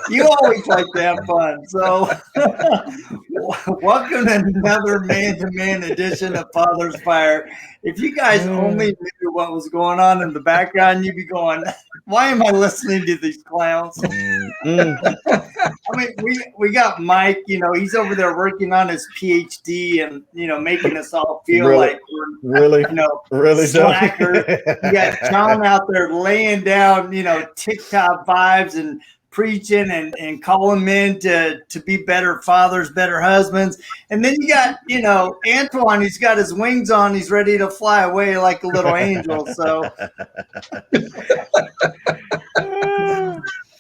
You always like to have fun. So, welcome to another Man2Man edition of FathersFyre. If you guys only knew what was going on in the background, you'd be going, "Why am I listening to these clowns?" I mean, we got Mike. He's over there working on his PhD, and making us all feel like we're really slackers. You got Sean out there laying down TikTok vibes and preaching and calling men to be better fathers, better husbands. And then you got Antoine. He's got his wings on. He's ready to fly away like a little angel. So,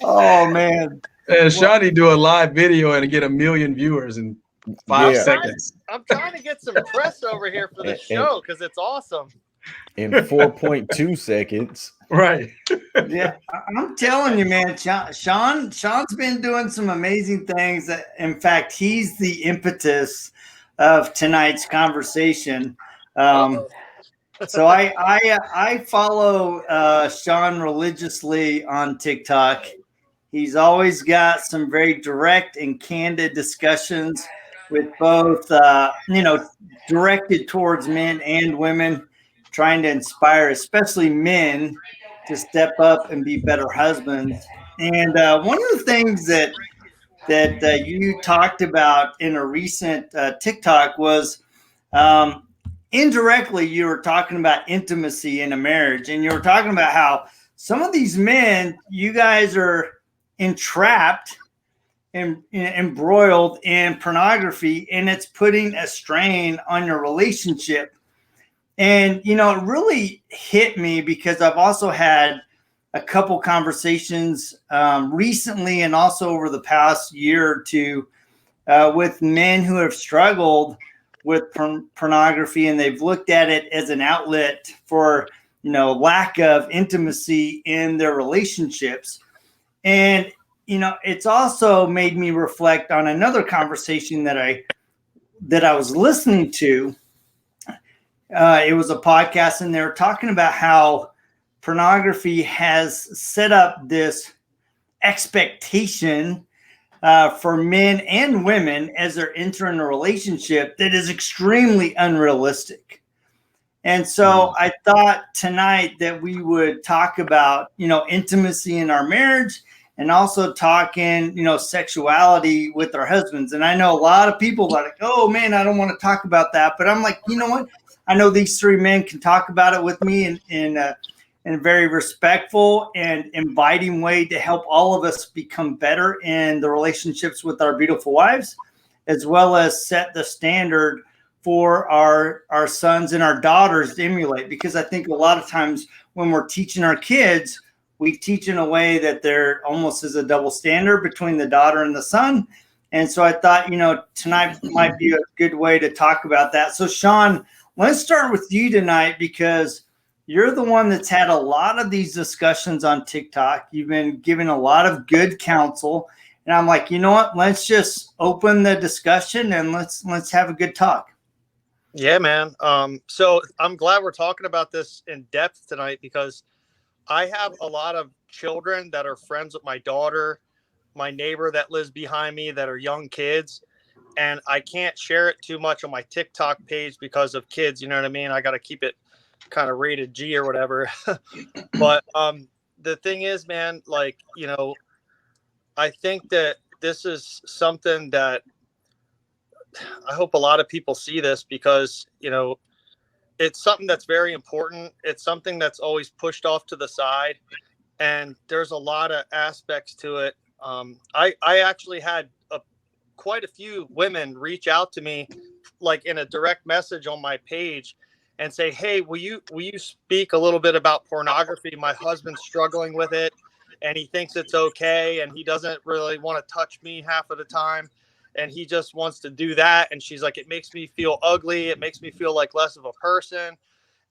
oh man. And Shawnee do a live video and get 1 million viewers in 5 seconds. I'm trying to get some press over here for the show because it's awesome. In 4.2 seconds. Right. Yeah, I'm telling you, man, Sean's been doing some amazing things. In fact, he's the impetus of tonight's conversation. So I follow Sean religiously on TikTok. He's always got some very direct and candid discussions with both, directed towards men and women, trying to inspire, especially men, to step up and be better husbands. And one of the things that you talked about in a recent TikTok was indirectly you were talking about intimacy in a marriage, and you were talking about how some of these men, you guys are entrapped and embroiled in pornography, and it's putting a strain on your relationship. And it really hit me because I've also had a couple conversations recently and also over the past year or two with men who have struggled with pornography, and they've looked at it as an outlet for lack of intimacy in their relationships. And, it's also made me reflect on another conversation that I was listening to. It was a podcast, and they were talking about how pornography has set up this expectation for men and women as they're entering a relationship that is extremely unrealistic. And so I thought tonight that we would talk about, intimacy in our marriage, and also talking, sexuality with our husbands. And I know a lot of people are like, oh man, I don't want to talk about that. But I'm like, you know what? I know these three men can talk about it with me in a very respectful and inviting way to help all of us become better in the relationships with our beautiful wives, as well as set the standard for our sons and our daughters to emulate. Because I think a lot of times when we're teaching our kids, we teach in a way that there almost is a double standard between the daughter and the son. And so I thought, tonight might be a good way to talk about that. So Sean, let's start with you tonight, because you're the one that's had a lot of these discussions on TikTok. You've been giving a lot of good counsel. And I'm like, you know what? Let's just open the discussion and let's have a good talk. Yeah, man. So I'm glad we're talking about this in depth tonight, because I have a lot of children that are friends with my daughter, my neighbor that lives behind me that are young kids. And I can't share it too much on my TikTok page because of kids. You know what I mean? I got to keep it kind of rated G or whatever. But the thing is, man, I think that this is something that I hope a lot of people see this, because, it's something that's very important. It's something that's always pushed off to the side. And there's a lot of aspects to it. I actually had quite a few women reach out to me, like in a direct message on my page, and say, hey, will you speak a little bit about pornography? My husband's struggling with it, and he thinks it's okay, and he doesn't really want to touch me half of the time, and he just wants to do that. And she's like, it makes me feel ugly. It makes me feel like less of a person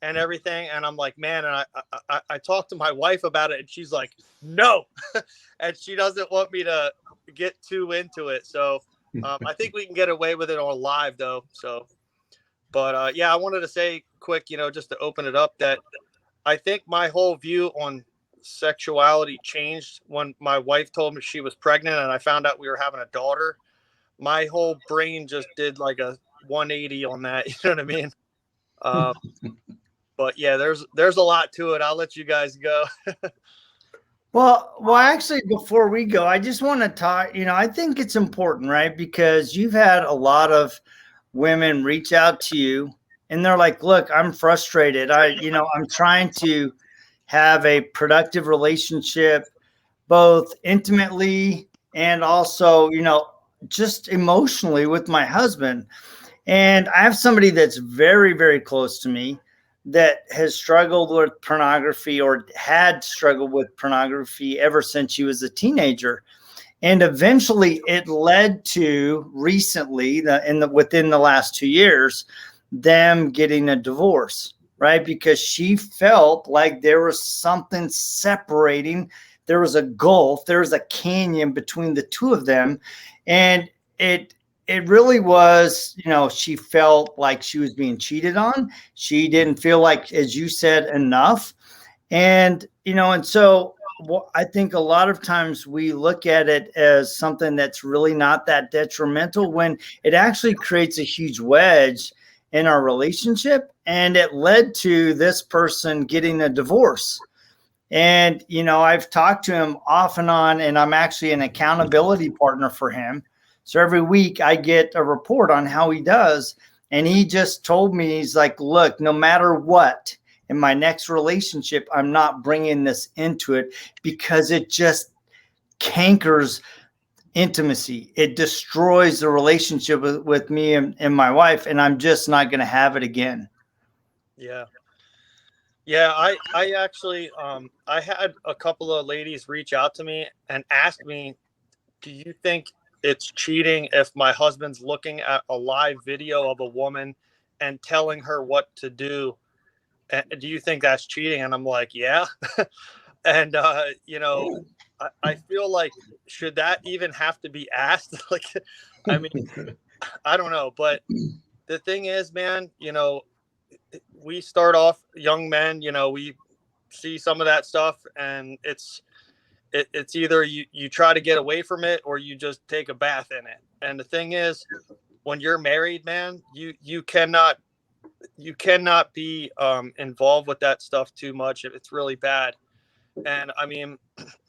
and everything. And I'm like, man, and I talked to my wife about it, and she's like, no. And she doesn't want me to get too into it. So I think we can get away with it on live though. So, but yeah, I wanted to say quick, just to open it up, that I think my whole view on sexuality changed when my wife told me she was pregnant and I found out we were having a daughter. My whole brain just did like a 180 on that. You know what I mean? But yeah, there's a lot to it. I'll let you guys go. Well, actually, before we go, I just want to talk, I think it's important, right? Because you've had a lot of women reach out to you and they're like, look, I'm frustrated. I'm trying to have a productive relationship, both intimately and also, just emotionally with my husband. And I have somebody that's very, very close to me that has struggled with pornography or had struggled with pornography ever since she was a teenager. And eventually it led to recently within the last 2 years, them getting a divorce, right? Because she felt like there was something separating. There was a gulf, there was a canyon between the two of them. And it really was, she felt like she was being cheated on. She didn't feel like, as you said, enough. And, and so I think a lot of times we look at it as something that's really not that detrimental when it actually creates a huge wedge in our relationship. And it led to this person getting a divorce. And, I've talked to him off and on, and I'm actually an accountability partner for him. So every week I get a report on how he does. And he just told me, he's like, look, no matter what, in my next relationship, I'm not bringing this into it because it just cankers intimacy. It destroys the relationship with me and my wife. And I'm just not going to have it again. Yeah. Yeah. I actually, I had a couple of ladies reach out to me and ask me, do you think it's cheating if my husband's looking at a live video of a woman and telling her what to do? And do you think that's cheating? And I'm like, yeah. And, I feel like, should that even have to be asked? Like, I mean, I don't know. But the thing is, man, we start off young men, we see some of that stuff and it's either you try to get away from it or you just take a bath in it. And the thing is, when you're married, man, you cannot be involved with that stuff too much. It's really bad. And I mean,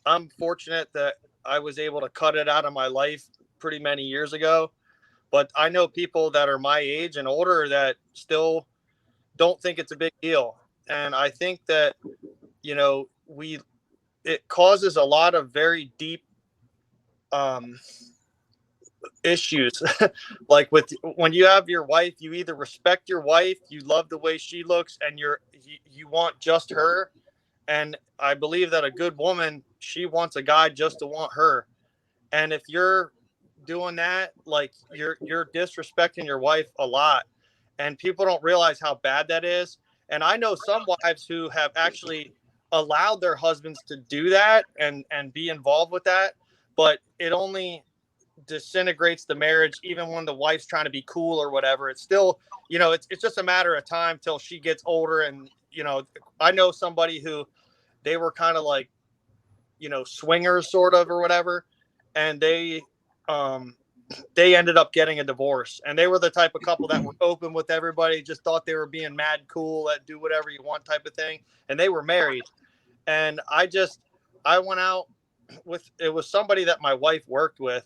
I'm fortunate that I was able to cut it out of my life pretty many years ago. But I know people that are my age and older that still don't think it's a big deal. And I think that, it causes a lot of very deep issues. Like when you have your wife, you either respect your wife, you love the way she looks, and you want just her. And I believe that a good woman, she wants a guy just to want her. And if you're doing that, like you're disrespecting your wife a lot, and people don't realize how bad that is. And I know some wives who have actually allowed their husbands to do that and be involved with that, but it only disintegrates the marriage. Even when the wife's trying to be cool or whatever, it's still, it's just a matter of time till she gets older. And I know somebody who they were kind of like swingers sort of or whatever, and they ended up getting a divorce. And they were the type of couple that were open with everybody, just thought they were being mad cool, that do whatever you want type of thing, and they were married. And I went out with, it was somebody that my wife worked with,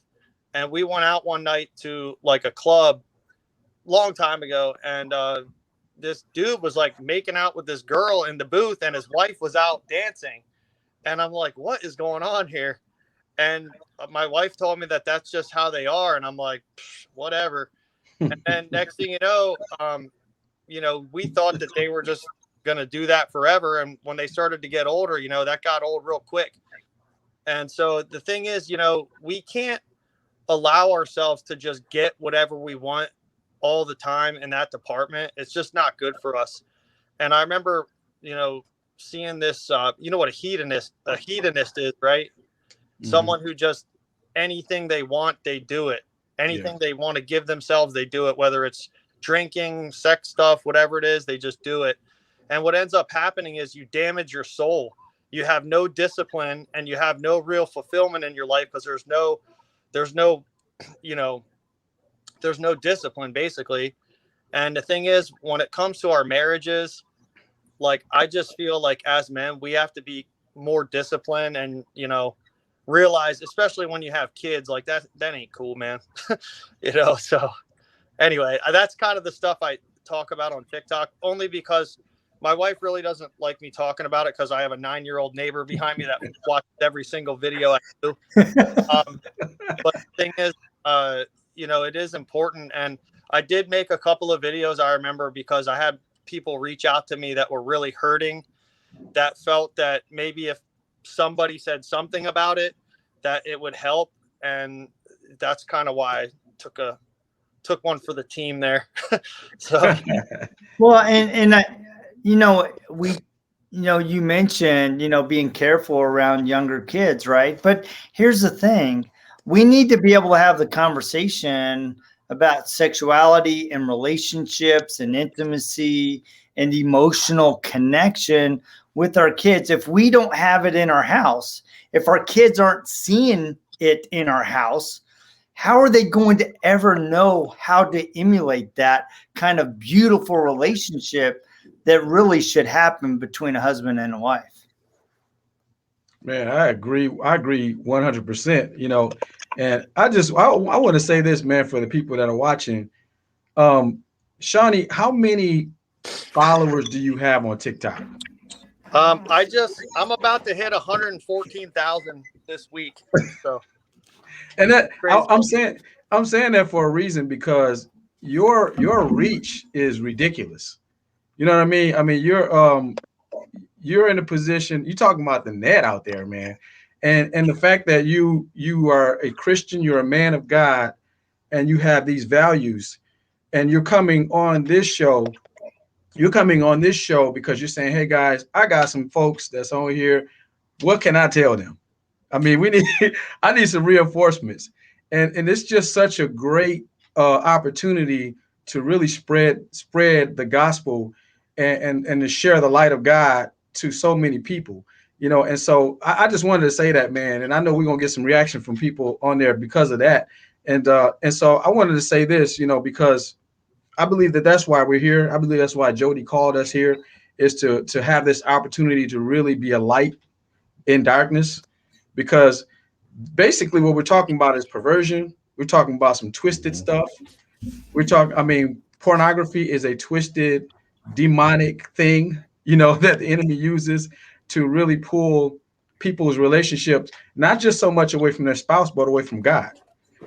and we went out one night to like a club long time ago. And this dude was like making out with this girl in the booth, and his wife was out dancing. And I'm like, what is going on here? And my wife told me that that's just how they are. And I'm like, whatever. And then next thing you know, we thought that they were just going to do that forever. And when they started to get older, that got old real quick. And so the thing is, we can't allow ourselves to just get whatever we want all the time in that department. It's just not good for us. And I remember, seeing this, what a hedonist is, right? Mm-hmm. Someone who just anything they want, they do it. Anything they want to give themselves, they do it, whether it's drinking, sex stuff, whatever it is, they just do it. And what ends up happening is you damage your soul. you have no discipline and you have no real fulfillment in your life because there's no, there's no discipline basically. And the thing is, when it comes to our marriages, like, I just feel like as men, we have to be more disciplined and, realize, especially when you have kids, like that ain't cool, man. So anyway, that's kind of the stuff I talk about on TikTok, only because my wife really doesn't like me talking about it because I have a 9-year-old neighbor behind me that watches every single video I do. But the thing is, it is important. And I did make a couple of videos, I remember, because I had people reach out to me that were really hurting, that felt that maybe if somebody said something about it, that it would help. And that's kind of why I took one for the team there. So, well, and you mentioned, being careful around younger kids, right? But here's the thing. We need to be able to have the conversation about sexuality and relationships and intimacy and emotional connection with our kids. If we don't have it in our house, if our kids aren't seeing it in our house, how are they going to ever know how to emulate that kind of beautiful relationship that really should happen between a husband and a wife? Man, I agree 100%, and I want to say this, man, for the people that are watching. Shawnee, how many followers do you have on TikTok? I'm about to hit 114,000 this week. So, and that I'm saying that for a reason, because your reach is ridiculous. You know what I mean? I mean, you're in a position, you're talking about the net out there, man. And the fact that you are a Christian, you're a man of God, and you have these values, and you're coming on this show because you're saying, hey guys, I got some folks that's on here. What can I tell them? I mean, I need some reinforcements. And it's just such a great opportunity to really spread the gospel and to share the light of God to so many people, and so I just wanted to say that, man. And I know we're gonna get some reaction from people on there because of that. And so I wanted to say this, because I believe that's why we're here. I believe that's why Jody called us here, is to have this opportunity to really be a light in darkness, because basically what we're talking about is perversion. We're talking about some twisted stuff. Pornography is a twisted, demonic thing, that the enemy uses to really pull people's relationships, not just so much away from their spouse, but away from God.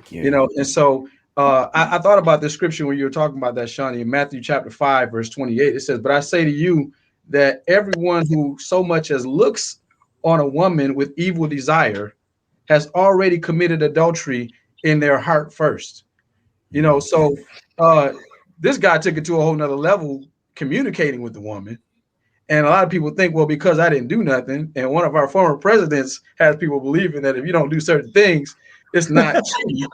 Yeah. And so I thought about this scripture when you were talking about that, Shawnee, in Matthew chapter 5, verse 28. It says, but I say to you that everyone who so much as looks on a woman with evil desire has already committed adultery in their heart first. So this guy took it to a whole nother level, communicating with the woman. And a lot of people think, well, because I didn't do nothing, and one of our former presidents has people believing that if you don't do certain things, it's not cheating.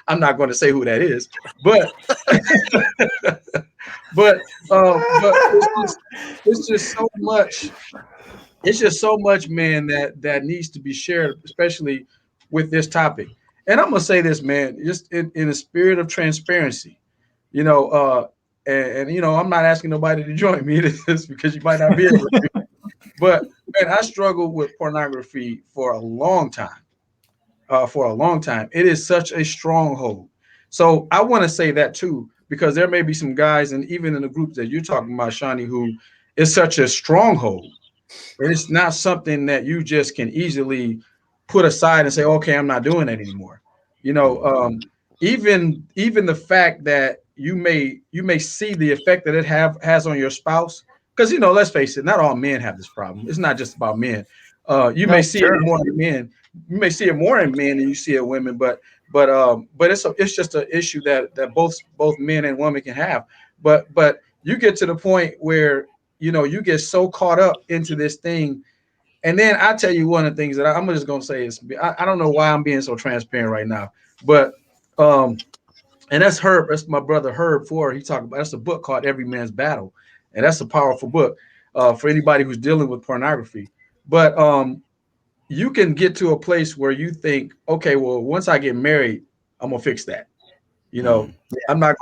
I'm not going to say who that is, but it's just so much. It's just so much, man, that needs to be shared, especially with this topic. And I'm gonna say this, man, just in a spirit of transparency, and I'm not asking nobody to join me in this because you might not be able to. But man, I struggled with pornography for a long time. It is such a stronghold. So I want to say that too, because there may be some guys, and even in the groups that you're talking about, Shawnee, who is such a stronghold. It's not something that you just can easily put aside and say, okay, I'm not doing that anymore. Even the fact that you may see the effect that it has on your spouse, because let's face it, not all men have this problem. It's not just about men. You may see it more in men. You may see it more in men than you see in women, but it's just an issue that both men and women can have. But you get to the point where you get so caught up into this thing. And then I tell you one of the things that I'm just gonna say is, I don't know why I'm being so transparent right now, but and that's Herb. That's my brother Herb Ford. He talked about, that's a book called Every Man's Battle, and that's a powerful book for anybody who's dealing with pornography. But you can get to a place where you think, okay, well, once I get married, I'm gonna fix that. You know, I'm not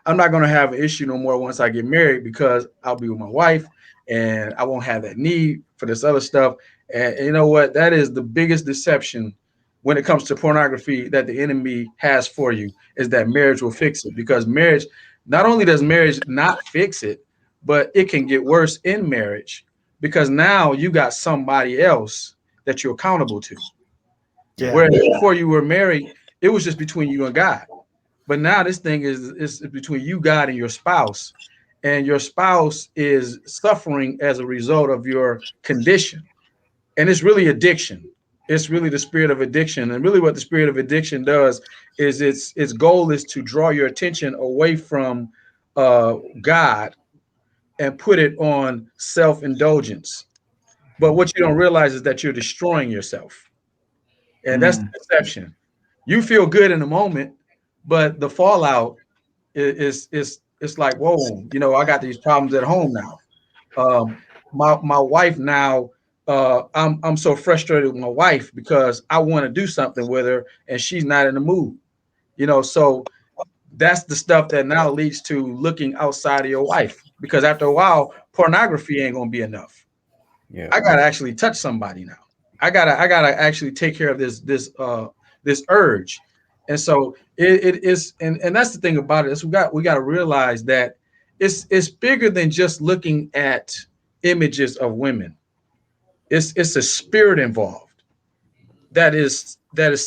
gonna have an issue no more once I get married because I'll be with my wife and I won't have that need for this other stuff. And you know what? That is the biggest deception when it comes to pornography that the enemy has for you, is that marriage will fix it. Because marriage, not only does marriage not fix it, but it can get worse in marriage because now you got somebody else that you're accountable to. Yeah. Whereas before you were married, it was just between you and God. But now this thing is between you, God, and your spouse. And your spouse is suffering as a result of your condition. And it's really addiction. It's really the spirit of addiction. And really what the spirit of addiction does is its goal is to draw your attention away from God and put it on self-indulgence. But what you don't realize is that you're destroying yourself. And that's the deception. You feel good in the moment, but the fallout is it's like, whoa, you know, I got these problems at home now. My wife now, I'm so frustrated with my wife because I want to do something with her and she's not in the mood. You know, so that's the stuff that now leads to looking outside of your wife, because after a while, pornography ain't gonna be enough. Yeah. I gotta actually touch somebody now. I gotta actually take care of this urge. And so it is, and that's the thing about it, is we got to realize that it's bigger than just looking at images of women. It's a spirit involved that is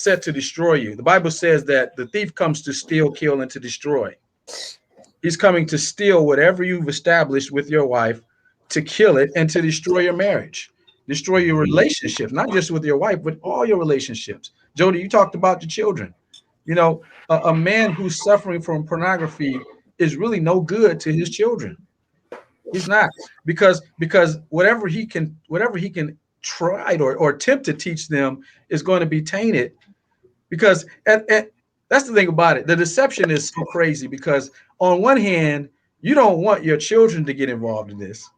set to destroy you. The Bible says that the thief comes to steal, kill, and to destroy. He's coming to steal whatever you've established with your wife, to kill it, and to destroy your marriage, destroy your relationships, not just with your wife, but all your relationships. Jody, you talked about the children. You know, a man who's suffering from pornography is really no good to his children. He's not, because whatever he can try or attempt to teach them is going to be tainted. Because that's the thing about it. The deception is so crazy because on one hand, you don't want your children to get involved in this.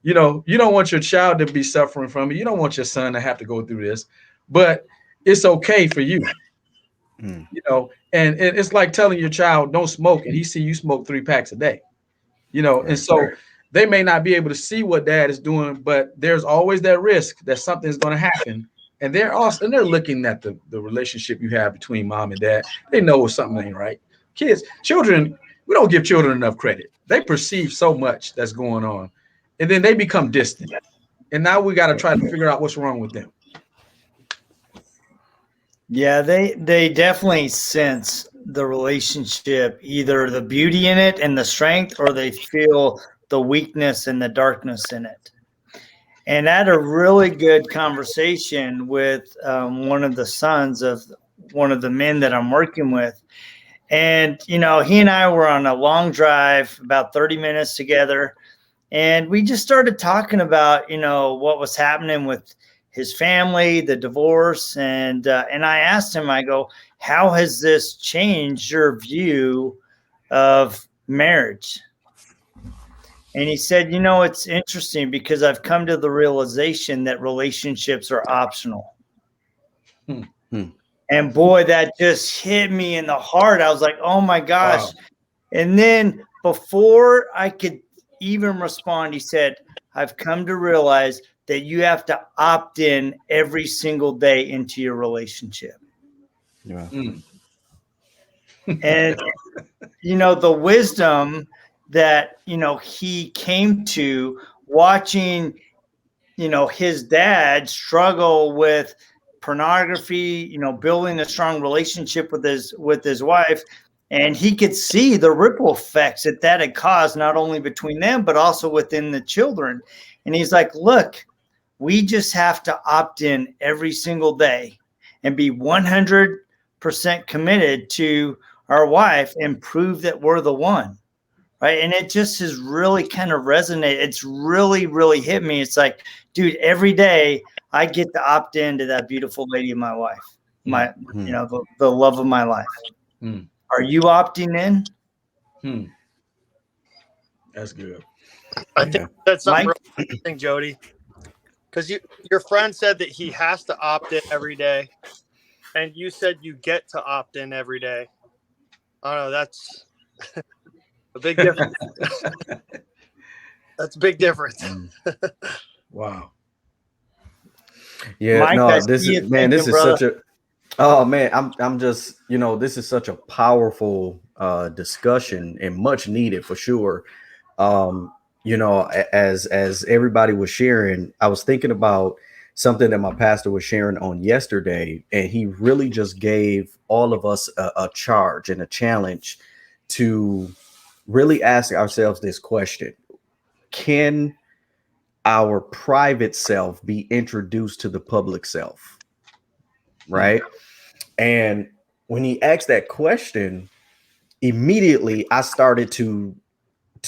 You know, you don't want your child to be suffering from it. You don't want your son to have to go through this, but it's okay for you. You know, and it's like telling your child don't smoke and he see you smoke 3 packs a day, you know. And so they may not be able to see what dad is doing, but there's always that risk that something's going to happen. And they're looking at the relationship you have between mom and dad. They know something ain't right. Children, we don't give children enough credit. They perceive so much that's going on, and then they become distant. And now we got to try to figure out what's wrong with them. Yeah, they definitely sense the relationship, either the beauty in it and the strength, or they feel the weakness and the darkness in it. And I had a really good conversation with one of the sons of one of the men that I'm working with. And, you know, he and I were on a long drive, about 30 minutes together. And we just started talking about, you know, what was happening with his family, the divorce. And I asked him, I go, how has this changed your view of marriage? And he said, you know, it's interesting because I've come to the realization that relationships are optional. And boy, that just hit me in the heart. I was like, oh my gosh. Wow. And then before I could even respond, he said, I've come to realize that you have to opt in every single day into your relationship. Yeah. And, you know, the wisdom that, you know, he came to watching, you know, his dad struggle with pornography, you know, building a strong relationship with his wife. And he could see the ripple effects that had caused, not only between them, but also within the children. And he's like, look, we just have to opt in every single day and be 100% committed to our wife and prove that we're the one. Right. And it just has really kind of resonated. It's really, really hit me. It's like, dude, every day I get to opt into that beautiful lady of my life, you know, the love of my life. Are you opting in? That's good. I think that's something real interesting, Jody. Because your friend said that he has to opt in every day, and you said you get to opt in every day. I don't know. That's a big difference. That's a big difference. Wow. Yeah, Mike, no, I this see you is man, this thinking, is brother. such a oh man, I'm just, this is such a powerful discussion and much needed for sure. As everybody was sharing, I was thinking about something that my pastor was sharing on yesterday, and he really just gave all of us a charge and a challenge to really ask ourselves this question: can our private self be introduced to the public self? Right. And when he asked that question, immediately I started to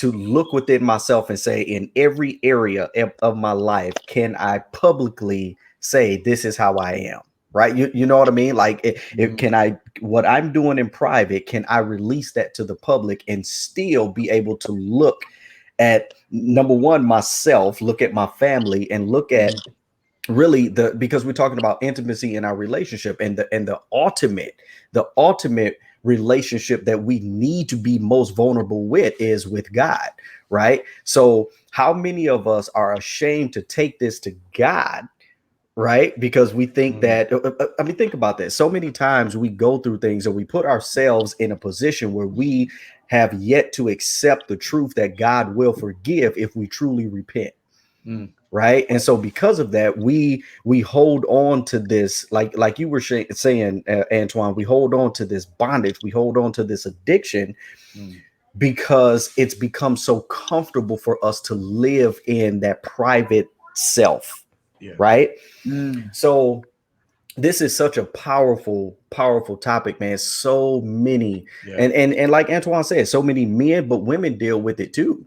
look within myself and say, in every area of my life, can I publicly say this is how I am? Right. You know what I mean? Like, can I, what I'm doing in private, can I release that to the public and still be able to look at, number one, myself, look at my family, and look at really because we're talking about intimacy in our relationship, and the ultimate relationship that we need to be most vulnerable with is with God, right? So how many of us are ashamed to take this to God, right? Because we think that, I mean, think about this. So many times we go through things and we put ourselves in a position where we have yet to accept the truth that God will forgive if we truly repent. Right. And so because of that, we hold on to this, like you were saying, Antoine, we hold on to this bondage. We hold on to this addiction because it's become so comfortable for us to live in that private self. Yeah. Right. So this is such a powerful topic, man. So many, and like Antoine said, so many men, but women deal with it too.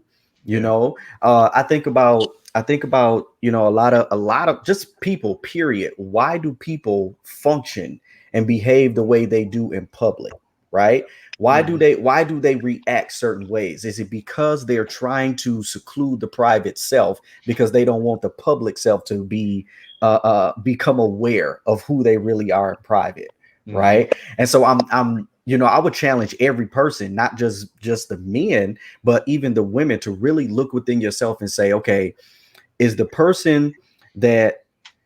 I think about a lot of just people, period. Why do people function and behave the way they do in public? Right? Why do they react certain ways? Is it because they're trying to seclude the private self because they don't want the public self to be become aware of who they really are in private? Right? And so I'm I would challenge every person, not just the men, but even the women, to really look within yourself and say, okay, is the person that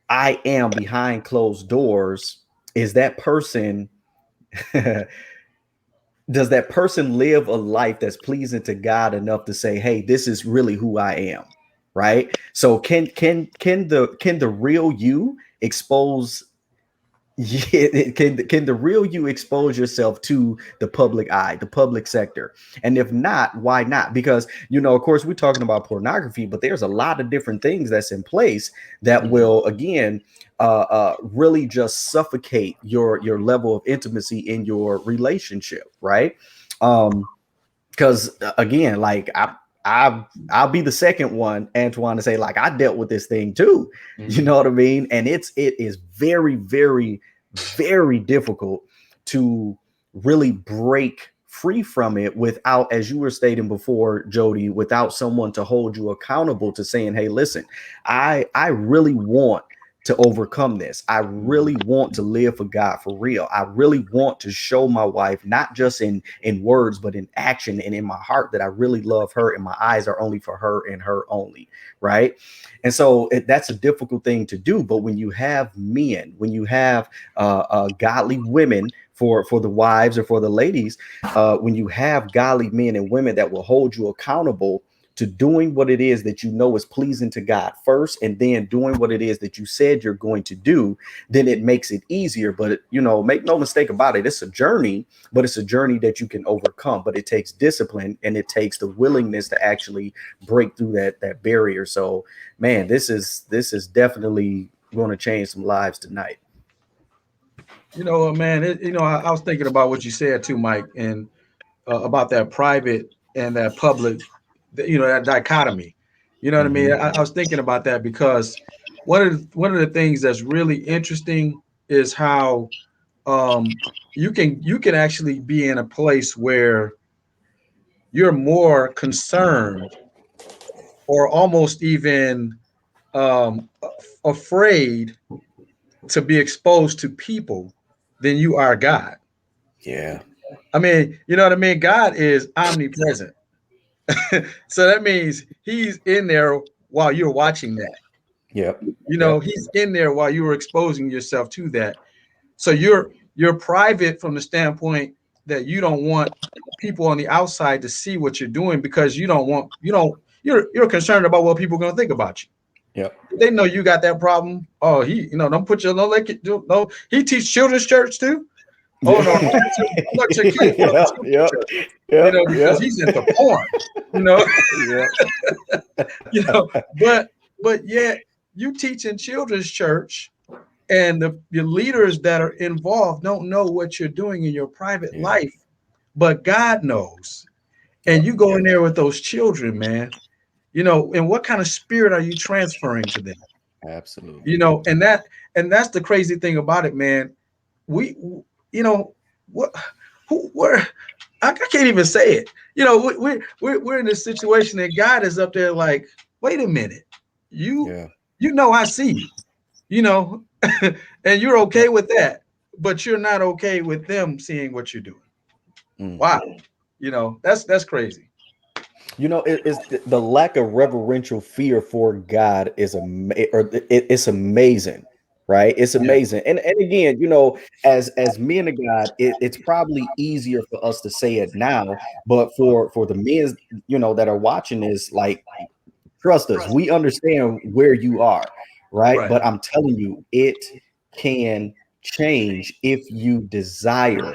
I am behind closed doors, is that person does that person live a life that's pleasing to God enough to say, hey, this is really who I am? Right? So can the real you expose? Yeah, can the real you expose yourself to the public eye, the public sector? And if not, why not? Because of course, we're talking about pornography, but there's a lot of different things that's in place that will, again, really just suffocate your level of intimacy in your relationship, right? Because again, like I'll be the second one, Antoine, to say, like, I dealt with this thing too. You know what I mean? And it is very, very, very difficult to really break free from it without, as you were stating before, Jody, without someone to hold you accountable to saying, hey, listen, I really want to overcome this. I really want to live for God for real. I really want to show my wife, not just in words, but in action and in my heart, that I really love her and my eyes are only for her and her only. Right. And so that's a difficult thing to do. But when you have men, when you have godly women, for the wives or for the ladies, when you have godly men and women that will hold you accountable to doing what it is that is pleasing to God first, and then doing what it is that you said you're going to do, then it makes it easier. But make no mistake about it, it's a journey, but it's a journey that you can overcome. But it takes discipline, and it takes the willingness to actually break through that barrier. So, man, this is definitely going to change some lives tonight. Man, I was thinking about what you said too, Mike, and about that private and that public, that dichotomy. You know what I mean? I was thinking about that because one of the things that's really interesting is how you can actually be in a place where you're more concerned or almost even afraid to be exposed to people than you are God. Yeah. I mean, you know what I mean? God is omnipresent. So that means he's in there while you're watching that. Yep. You know, he's in there while you were exposing yourself to that. So you're private from the standpoint that you don't want people on the outside to see what you're doing, because you're concerned about what people are going to think about you. Yep. They know you got that problem. Oh, don't put your no. He teach children's church too. Oh no, don't let your kid go to children's church. Because he's into porn. But yet you teach in children's church, and your leaders that are involved don't know what you're doing in your private life, but God knows. And you go in there with those children, man. And what kind of spirit are you transferring to them? Absolutely. And that's the crazy thing about it, man. I can't even say it. We're in this situation that God is up there like, wait a minute, I see you, and you're okay with that, but you're not okay with them seeing what you're doing. Wow, that's crazy. It's the lack of reverential fear for God is it's amazing, right? It's amazing. And again, as men of God, it's probably easier for us to say it now, but for the men, that are watching this, like, trust us, we understand where you are, right? But I'm telling you, it can change if you desire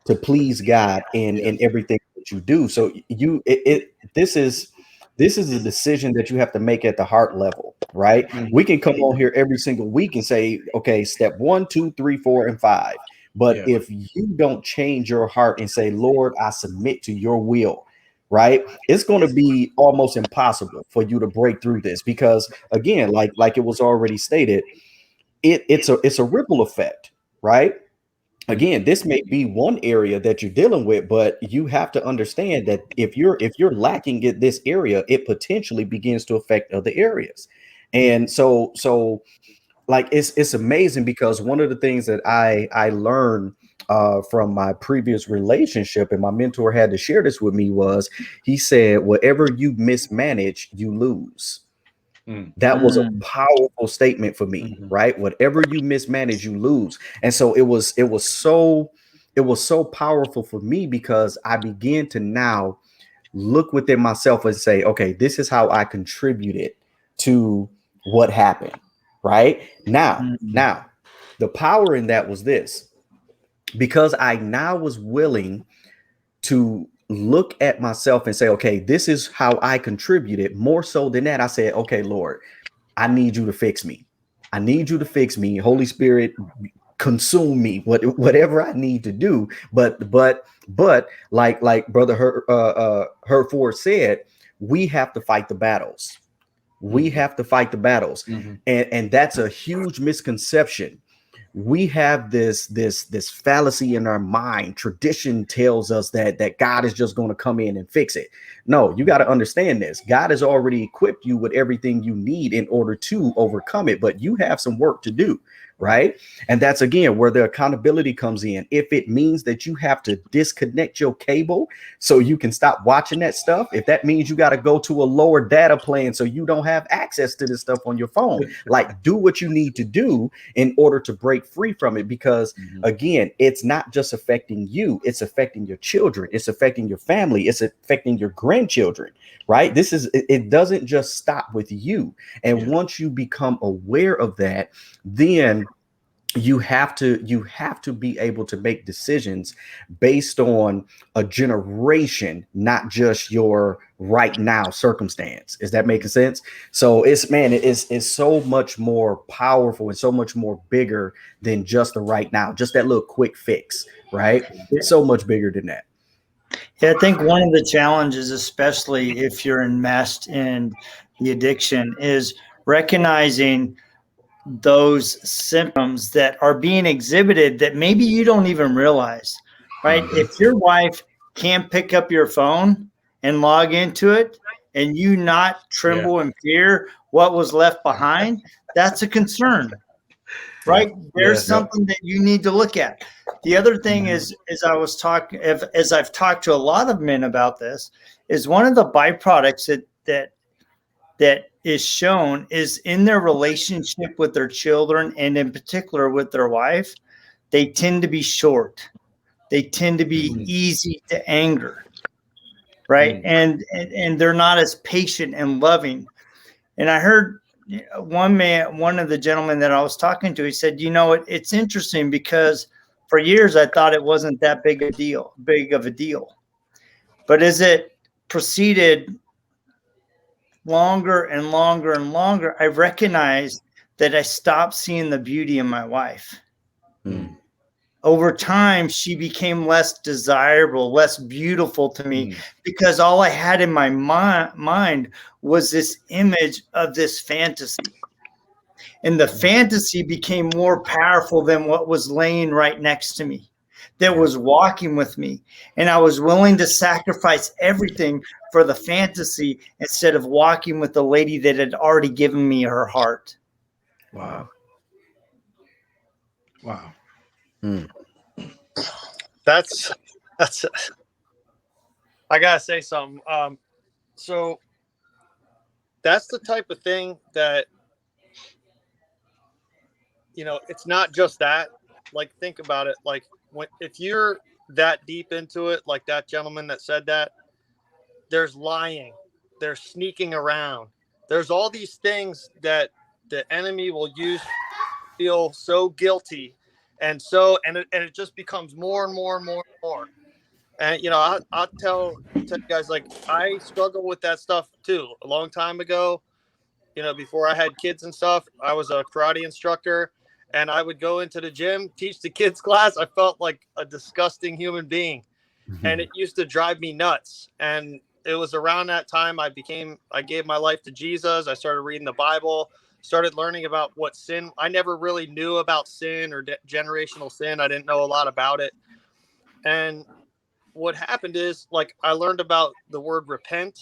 to please God in everything that you do. So this is a decision that you have to make at the heart level, right? We can come on here every single week and say, okay, step 1, 2, 3, 4, and 5. But if you don't change your heart and say, Lord, I submit to your will, right, it's going to be almost impossible for you to break through this, because again, like it was already stated, it's a ripple effect, right? Again, this may be one area that you're dealing with, but you have to understand that if you're lacking in this area, it potentially begins to affect other areas. And so like it's amazing, because one of the things that I learned from my previous relationship, and my mentor had to share this with me, was he said, whatever you mismanage, you lose. That was a powerful statement for me, right? Whatever you mismanage, you lose. And so it was so powerful for me, because I began to now look within myself and say, okay, this is how I contributed to what happened, right? Now, the power in that was this, because I now was willing to look at myself and say, okay, this is how I contributed. More so than that, I said, okay, Lord, I need you to fix me. I need you to fix me. Holy Spirit, consume me, whatever I need to do. But like Brother Herford said, we have to fight the battles. We have to fight the battles. And that's a huge misconception. We have this fallacy in our mind. Tradition tells us that God is just going to come in and fix it. No, you got to understand this. God has already equipped you with everything you need in order to overcome it, but you have some work to do, right? And that's, again, where the accountability comes in. If it means that you have to disconnect your cable so you can stop watching that stuff, if that means you got to go to a lower data plan so you don't have access to this stuff on your phone, like, do what you need to do in order to break free from it. Because again, it's not just affecting you, it's affecting your children, it's affecting your family, it's affecting your grandchildren, right? It doesn't just stop with you. And once you become aware of that, then you have to be able to make decisions based on a generation, not just your right now circumstance. Is that making sense? So it's so much more powerful and so much more bigger than just the right now, just that little quick fix, right? So much bigger than that. Yeah, I think one of the challenges, especially if you're enmeshed in the addiction, is recognizing those symptoms that are being exhibited that maybe you don't even realize, right? If your wife can't pick up your phone and log into it, and you not tremble in fear what was left behind, that's a concern, right? There's something that you need to look at. The other thing is, as I've talked to a lot of men about this, is one of the byproducts that is shown is in their relationship with their children, and in particular with their wife, they tend to be short. They tend to be easy to anger, right? And they're not as patient and loving. And I heard one of the gentlemen that I was talking to, he said, it's interesting because for years I thought it wasn't that big of a deal. But as it proceeded longer and longer and longer, I recognized that I stopped seeing the beauty in my wife. Over time, she became less desirable, less beautiful to me, because all I had in my mind was this image of this fantasy. And the fantasy became more powerful than what was laying right next to me, that was walking with me. And I was willing to sacrifice everything for the fantasy instead of walking with the lady that had already given me her heart. Wow. That's I gotta say something. So that's the type of thing that, it's not just that. Like, think about it. Like, if you're that deep into it, like that gentleman that said that, there's lying, there's sneaking around, there's all these things that the enemy will use to feel so guilty, and it just becomes more and more and more and more. And I'll tell you guys, like, I struggle with that stuff too. A long time ago, before I had kids and stuff, I was a karate instructor, and I would go into the gym, teach the kids class. I felt like a disgusting human being, and it used to drive me nuts. And it was around that time I gave my life to Jesus. I started reading the Bible, started learning about what sin. I never really knew about sin or generational sin. I didn't know a lot about it. And what happened is, like, I learned about the word repent,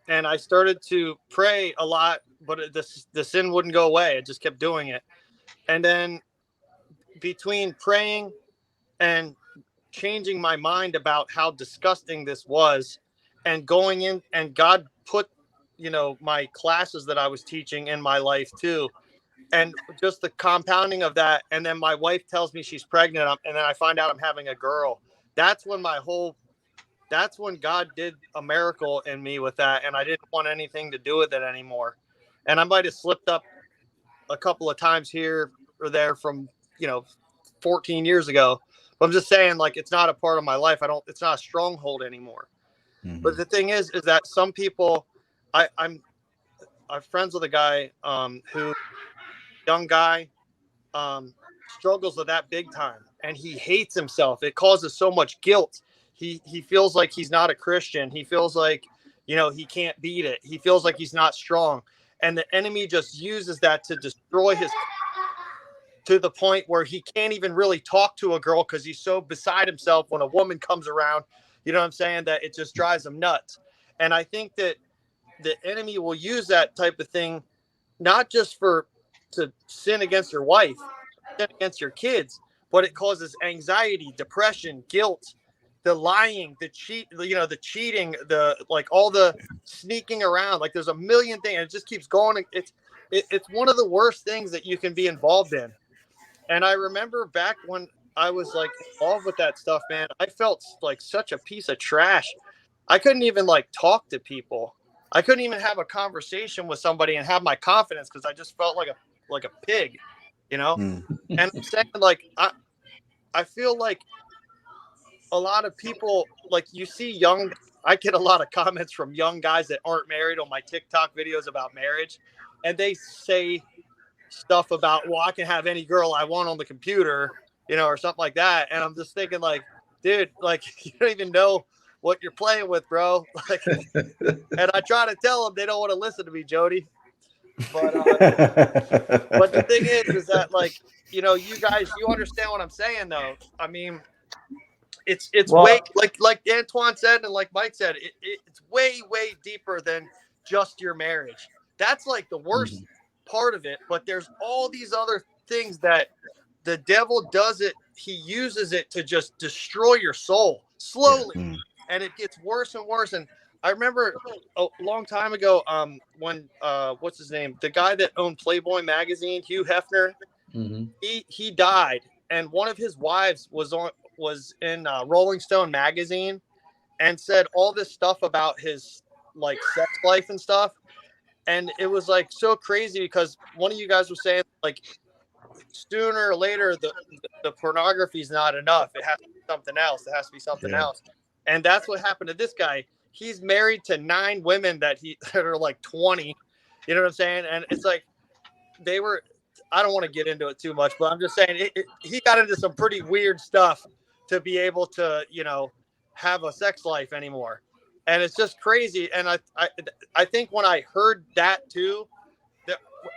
and I started to pray a lot, but the sin wouldn't go away. I just kept doing it. And then between praying and changing my mind about how disgusting this was, and going in, and God put, my classes that I was teaching in my life too. And just the compounding of that. And then my wife tells me she's pregnant, and then I find out I'm having a girl. That's when God did a miracle in me with that. And I didn't want anything to do with it anymore. And I might have slipped up a couple of times here or there from, 14 years ago. But I'm just saying, like, it's not a part of my life. It's not a stronghold anymore. But the thing is that some people, I'm friends with a guy young guy, struggles with that big time, and he hates himself. It causes so much guilt. He feels like he's not a Christian. He feels like, he can't beat it. He feels like he's not strong. And the enemy just uses that to destroy to the point where he can't even really talk to a girl because he's so beside himself when a woman comes around. You know what I'm saying? That it just drives him nuts. And I think that the enemy will use that type of thing, not just to sin against your wife, sin against your kids, but it causes anxiety, depression, guilt, the lying, the cheating, all the sneaking around. Like, there's a million things, and it just keeps going. It's one of the worst things that you can be involved in. And I remember back when I was, like, involved with that stuff, man, I felt like such a piece of trash. I couldn't even, like, talk to people. I couldn't even have a conversation with somebody and have my confidence, because I just felt like a pig, And I'm saying, like, I feel like a lot of people, like, you see I get a lot of comments from young guys that aren't married on my TikTok videos about marriage, and they say stuff about, well, I can have any girl I want on the computer, or something like that. And I'm just thinking, like, dude, like, you don't even know what you're playing with, bro. Like, and I try to tell them, they don't want to listen to me, Jody. But the thing is that, like, you guys, you understand what I'm saying, though. I mean, it's way, like Antoine said, and like Mike said, it's way deeper than just your marriage. That's like the worst part of it. But there's all these other things that the devil does it. He uses it to just destroy your soul slowly. Yeah. And it gets worse and worse. And I remember a long time ago, when what's his name? The guy that owned Playboy magazine, Hugh Hefner, he died, and one of his wives was in Rolling Stone magazine and said all this stuff about his like sex life and stuff. And it was like so crazy because one of you guys was saying like sooner or later the pornography is not enough. It has to be something else. It has to be something else. And that's what happened to this guy. He's married to 9 women that are like 20. You know what I'm saying? And it's like I don't want to get into it too much, but I'm just saying he got into some pretty weird stuff to be able to, have a sex life anymore. And it's just crazy. And I think when I heard that too,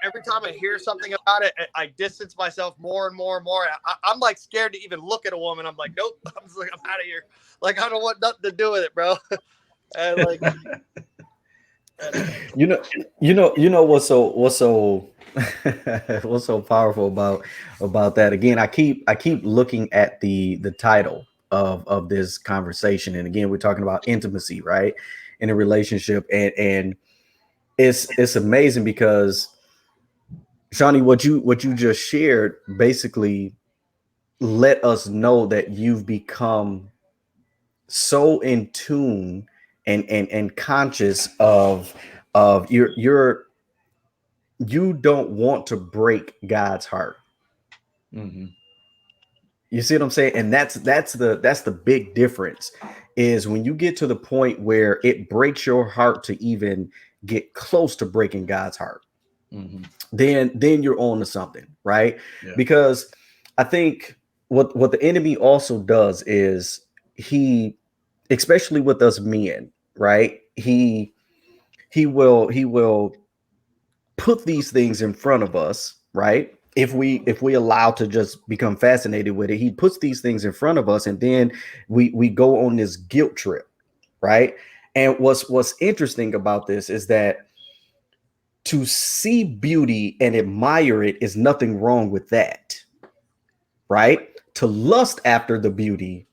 every time I hear something about it, I distance myself more and more and more. I'm like scared to even look at a woman. I'm like, nope. I'm just like, I'm out of here. Like, I don't want nothing to do with it, bro. And like, what's so what's so powerful about that? Again, I keep looking at the title of this conversation, and again, we're talking about intimacy, right, in a relationship, and it's amazing because Shawnee, what you just shared basically let us know that you've become so in tune and conscious of you don't want to break God's heart. You see what I'm saying? And that's the big difference is when you get to the point where it breaks your heart to even get close to breaking God's heart. Then you're on to something, right? Yeah. Because I think what the enemy also does is he, especially with us men, right? He will put these things in front of us, right? If we allow to just become fascinated with it, he puts these things in front of us, and then we go on this guilt trip, right? And what's interesting about this is that to see beauty and admire it is nothing wrong with that, right? To lust after the beauty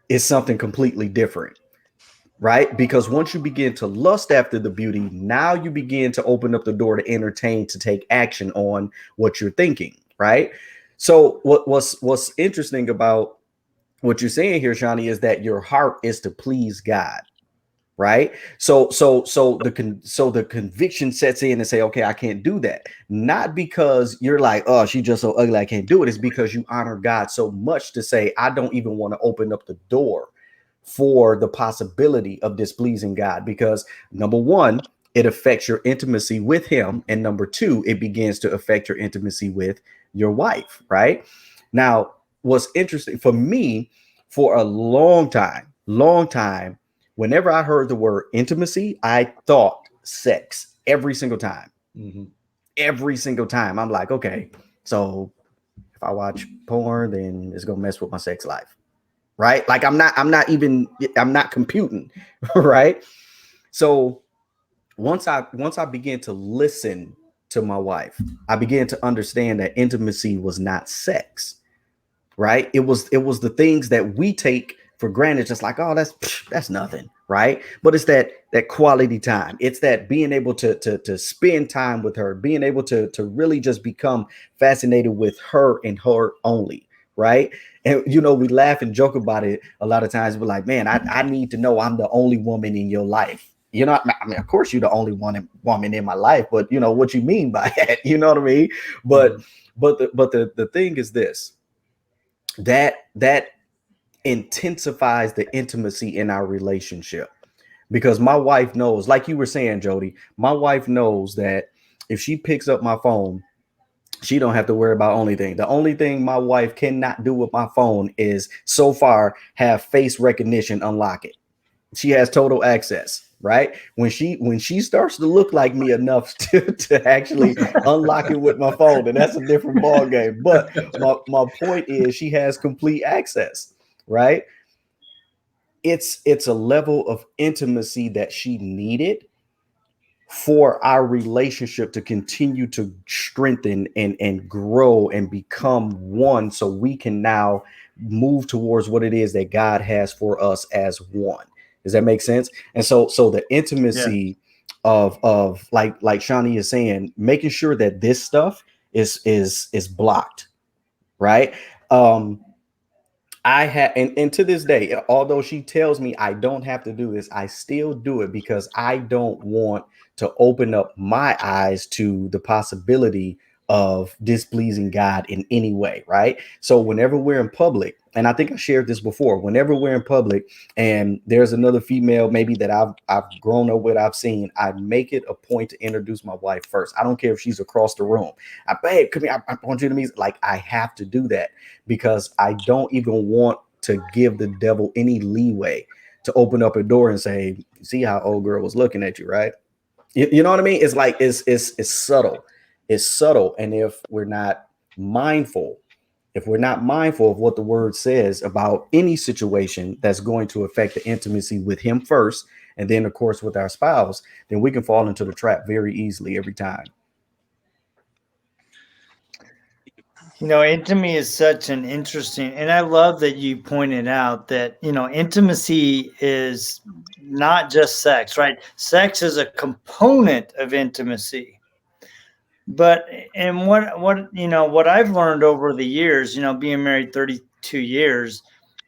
is something completely different, right? Because once you begin to lust after the beauty, now you begin to open up the door to entertain, to take action on what you're thinking, right? So what's interesting about what you're saying here, Shawnee, is that your heart is to please God. Right. So the conviction sets in and say, OK, I can't do that. Not because you're like, oh, she's just so ugly, I can't do it. It's because you honor God so much to say, I don't even want to open up the door for the possibility of displeasing God, because number one, it affects your intimacy with him. And number two, it begins to affect your intimacy with your wife. Right now, what's interesting for me for a long time, whenever I heard the word intimacy, I thought sex every single time. Every single time. I'm like, okay, so if I watch porn, then it's going to mess with my sex life. Right. Like I'm not computing. Right. So once I began to listen to my wife, I began to understand that intimacy was not sex. Right. It was the things that we take for granted, just like, oh, that's nothing, right? But it's that quality time. It's that being able to spend time with her, being able to really just become fascinated with her and her only, right? And we laugh and joke about it a lot of times. We're like, man, I need to know I'm the only woman in your life. I mean, of course you're the only woman in my life, but what you mean by that? You know what I mean? But the thing is this, that intensifies the intimacy in our relationship, because my wife knows, like you were saying, Jody, my wife knows that if she picks up my phone, she don't have to worry about anything. The only thing my wife cannot do with my phone is so far have face recognition, unlock it. She has total access, right? When she starts to look like me enough to actually unlock it with my phone, and that's a different ball game. But my point is, she has complete access. Right. It's a level of intimacy that she needed for our relationship to continue to strengthen and grow and become one, so we can now move towards what it is that God has for us as one. Does that make sense? And so the intimacy of like Shawnee is saying, making sure that this stuff is blocked, right? I have, and to this day, although she tells me I don't have to do this, I still do it because I don't want to open up my eyes to the possibility of displeasing God in any way, right? So whenever we're in public, and I think I shared this before, whenever we're in public and there's another female maybe that I've grown up with, I've seen, I make it a point to introduce my wife first. I don't care if she's across the room. Babe, come here, I want you to meet. Like, I have to do that because I don't even want to give the devil any leeway to open up a door and say, see how old girl was looking at you, right? You know what I mean? It's like, it's subtle. It's subtle. And if we're not mindful of what the word says about any situation that's going to affect the intimacy with him first, and then of course with our spouse, then we can fall into the trap very easily every time. You know, intimacy is such an interesting, and I love that you pointed out that, you know, intimacy is not just sex, right? Sex is a component of intimacy. But, and what, you know, what I've learned over the years, you know, being married 32 years,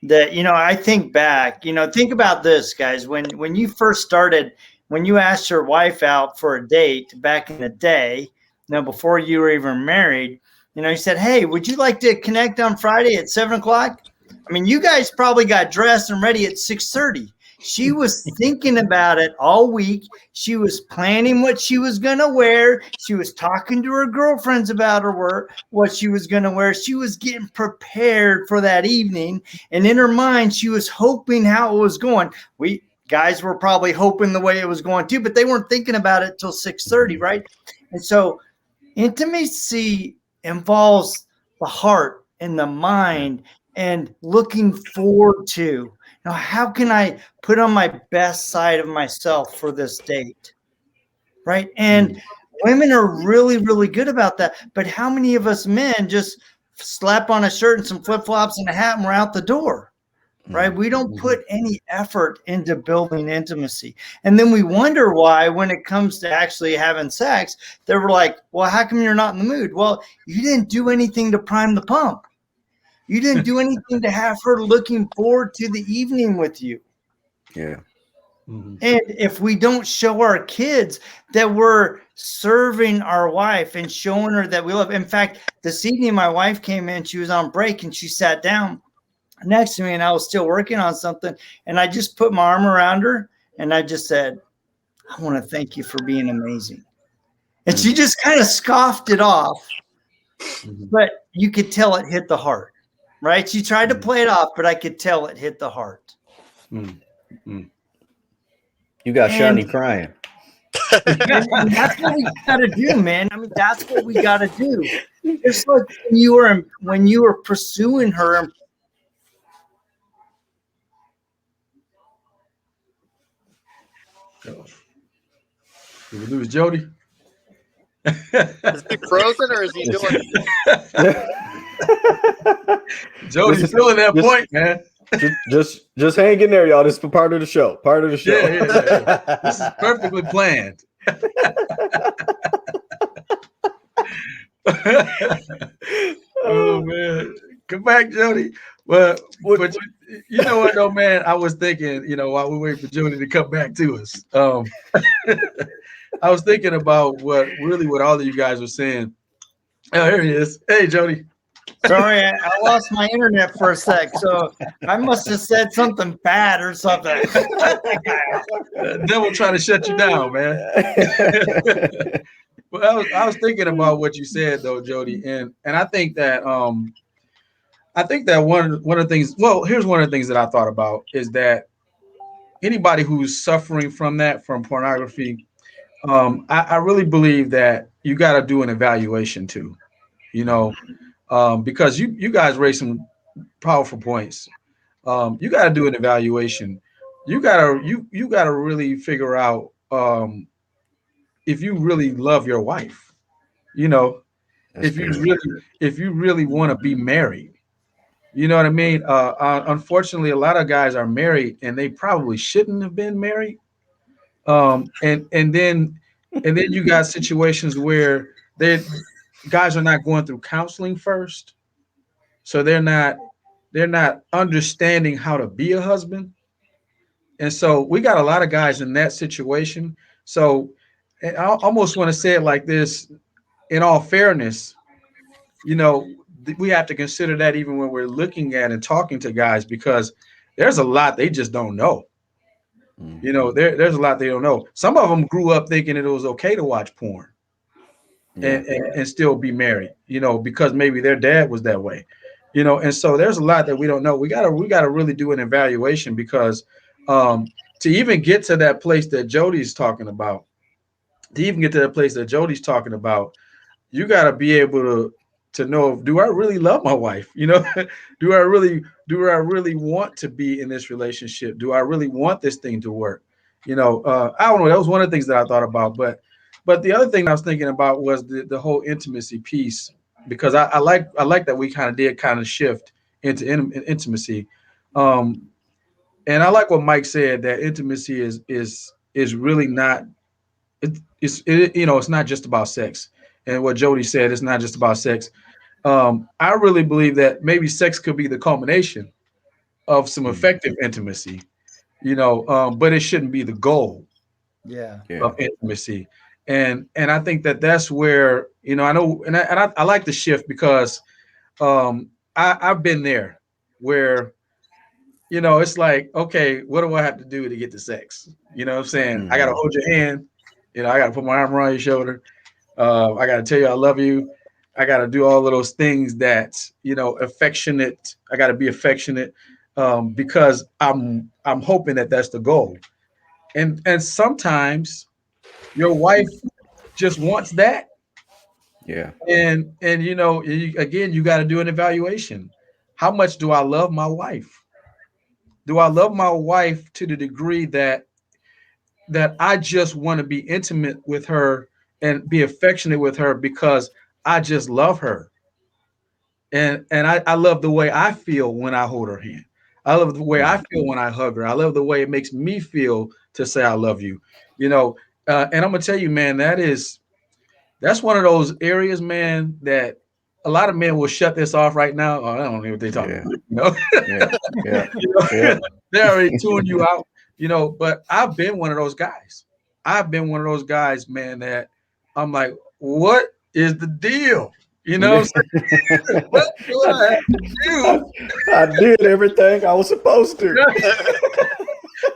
that, you know, I think back, you know, think about this, guys, when you first started, when you asked your wife out for a date back in the day, you know, before you were even married, you know, you said, hey, would you like to connect on Friday at 7 o'clock? I mean, you guys probably got dressed and ready at 6:30. She was thinking about it all week. She was planning what she was going to wear. She was talking to her girlfriends about her work, what she was going to wear. She was getting prepared for that evening. And in her mind, she was hoping how it was going. We guys were probably hoping the way it was going too, but they weren't thinking about it till 6:30, right? And so intimacy involves the heart and the mind and looking forward to. Now, how can I put on my best side of myself for this date? Right. And women are really, really good about that. But how many of us men just slap on a shirt and some flip-flops and a hat and we're out the door? Right. We don't put any effort into building intimacy. And then we wonder why, when it comes to actually having sex, they were like, well, how come you're not in the mood? Well, you didn't do anything to prime the pump. You didn't do anything to have her looking forward to the evening with you. Yeah. And if we don't show our kids that we're serving our wife and showing her that we love. In fact, this evening, my wife came in, she was on break and she sat down next to me and I was still working on something. And I just put my arm around her and I just said, I want to thank you for being amazing. And she just kind of scoffed it off, but you could tell it hit the heart. Right? She tried to play it off, but I could tell it hit the heart. You got Shawnee crying. And that's what we got to do, man. I mean, that's what we got to do. It's like when you were pursuing her. Did we lose Jody? Is he frozen or is he doing? Jody's feeling that point, man. Just hang in there, y'all. This is part of the show. Yeah. This is perfectly planned. Oh man, come back, Jody. But you know what, though, man? I was thinking, you know, while we wait for Jody to come back to us, I was thinking about what all of you guys were saying. Oh, here he is. Hey, Jody. Sorry, I lost my internet for a sec, so I must have said something bad or something. Devil trying to shut you down, man. Well, I was thinking about what you said, though, Jody, and I think that one of the things. Well, here's one of the things that I thought about is that anybody who's suffering from pornography, I really believe that you got to do an evaluation too, you know, because you guys raised some powerful points. You got to do an evaluation. You gotta really figure out if you really love your wife, you know, That's if you really want to be married, you know what I mean? Unfortunately, a lot of guys are married and they probably shouldn't have been married. And then you got situations where they guys are not going through counseling first, so they're not understanding how to be a husband. And so we got a lot of guys in that situation. So I almost want to say it like this: in all fairness, we have to consider that even when we're looking at and talking to guys, because there's a lot they just don't know. There's a lot they don't know. Some of them grew up thinking it was okay to watch porn and still be married, because maybe their dad was that way, and so there's a lot that we don't know. We gotta really do an evaluation, because to even get to that place that Jody's talking about, you got to be able to know, do I really love my wife? do I really want to be in this relationship? Do I really want this thing to work? I don't know. That was one of the things that I thought about. But the other thing I was thinking about was the whole intimacy piece, because I like that we kind of shift into intimacy. And I like what Mike said, that intimacy is really not, it's not just about sex. And what Jody said, it's not just about sex. I really believe that maybe sex could be the culmination of some effective intimacy, but it shouldn't be the goal of intimacy. And I think that that's where, I know, and I like the shift, because I've been there where, it's like, okay, what do I have to do to get to sex? You know what I'm saying? I got to hold your hand. I got to put my arm around your shoulder. I got to tell you I love you. I got to do all of those things that, affectionate. I got to be affectionate, because I'm hoping that that's the goal. And sometimes your wife just wants that. Yeah. And again, you got to do an evaluation. How much do I love my wife? Do I love my wife to the degree that I just want to be intimate with her and be affectionate with her because I just love her? And I love the way I feel when I hold her hand. I love the way I feel when I hug her. I love the way it makes me feel to say I love you. And I'm gonna tell you, man, that's one of those areas, man, that a lot of men will shut this off right now. Oh, I don't know what they're talking about. They already tuned you out. But I've been one of those guys. Man, that I'm like, what is the deal? What do I have to do? I did everything I was supposed to.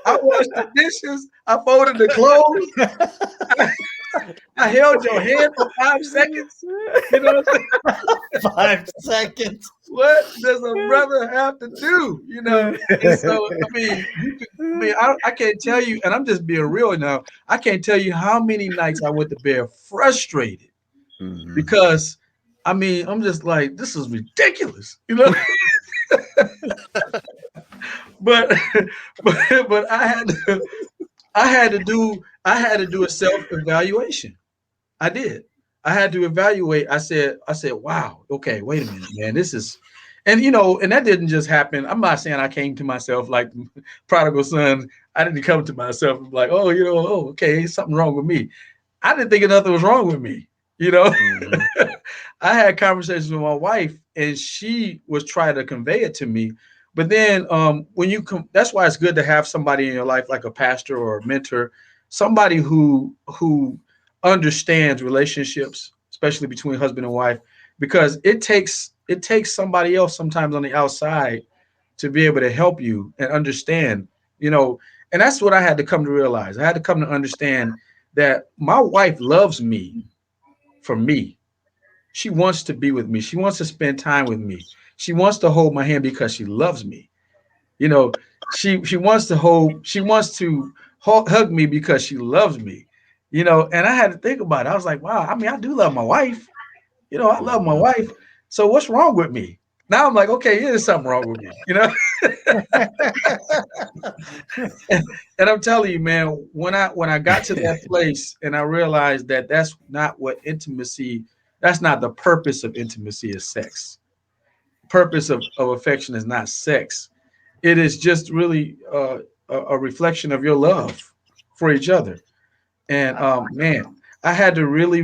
I washed the dishes. I folded the clothes. I held your hand for 5 seconds. You know what I'm saying? 5 seconds. What does a brother have to do? And so I can't tell you, and I'm just being real now. I can't tell you how many nights I went to bed frustrated because I'm just like, this is ridiculous, but I had to do a self-evaluation. I did. I had to evaluate. I said, wow, okay, wait a minute, man. This is, and that didn't just happen. I'm not saying I came to myself like prodigal son. I didn't come to myself and like, okay, something wrong with me. I didn't think nothing was wrong with me. I had conversations with my wife, and she was trying to convey it to me. But then when you come, that's why it's good to have somebody in your life, like a pastor or a mentor, somebody who understands relationships, especially between husband and wife, because it takes somebody else sometimes on the outside to be able to help you and understand, and that's what I had to come to realize. I had to come to understand that my wife loves me for me. She wants to be with me. She wants to spend time with me. She wants to hold my hand because she loves me. She wants to hug me because she loves me. And I had to think about it. I was like, wow, I do love my wife. I love my wife. So what's wrong with me? Now I'm like, okay, there's something wrong with me, you know. And I'm telling you, man, when I got to that place and I realized that that's not what intimacy, that's not the purpose of intimacy is sex. Purpose of affection is not sex. It is just really a reflection of your love for each other. And man, I had to really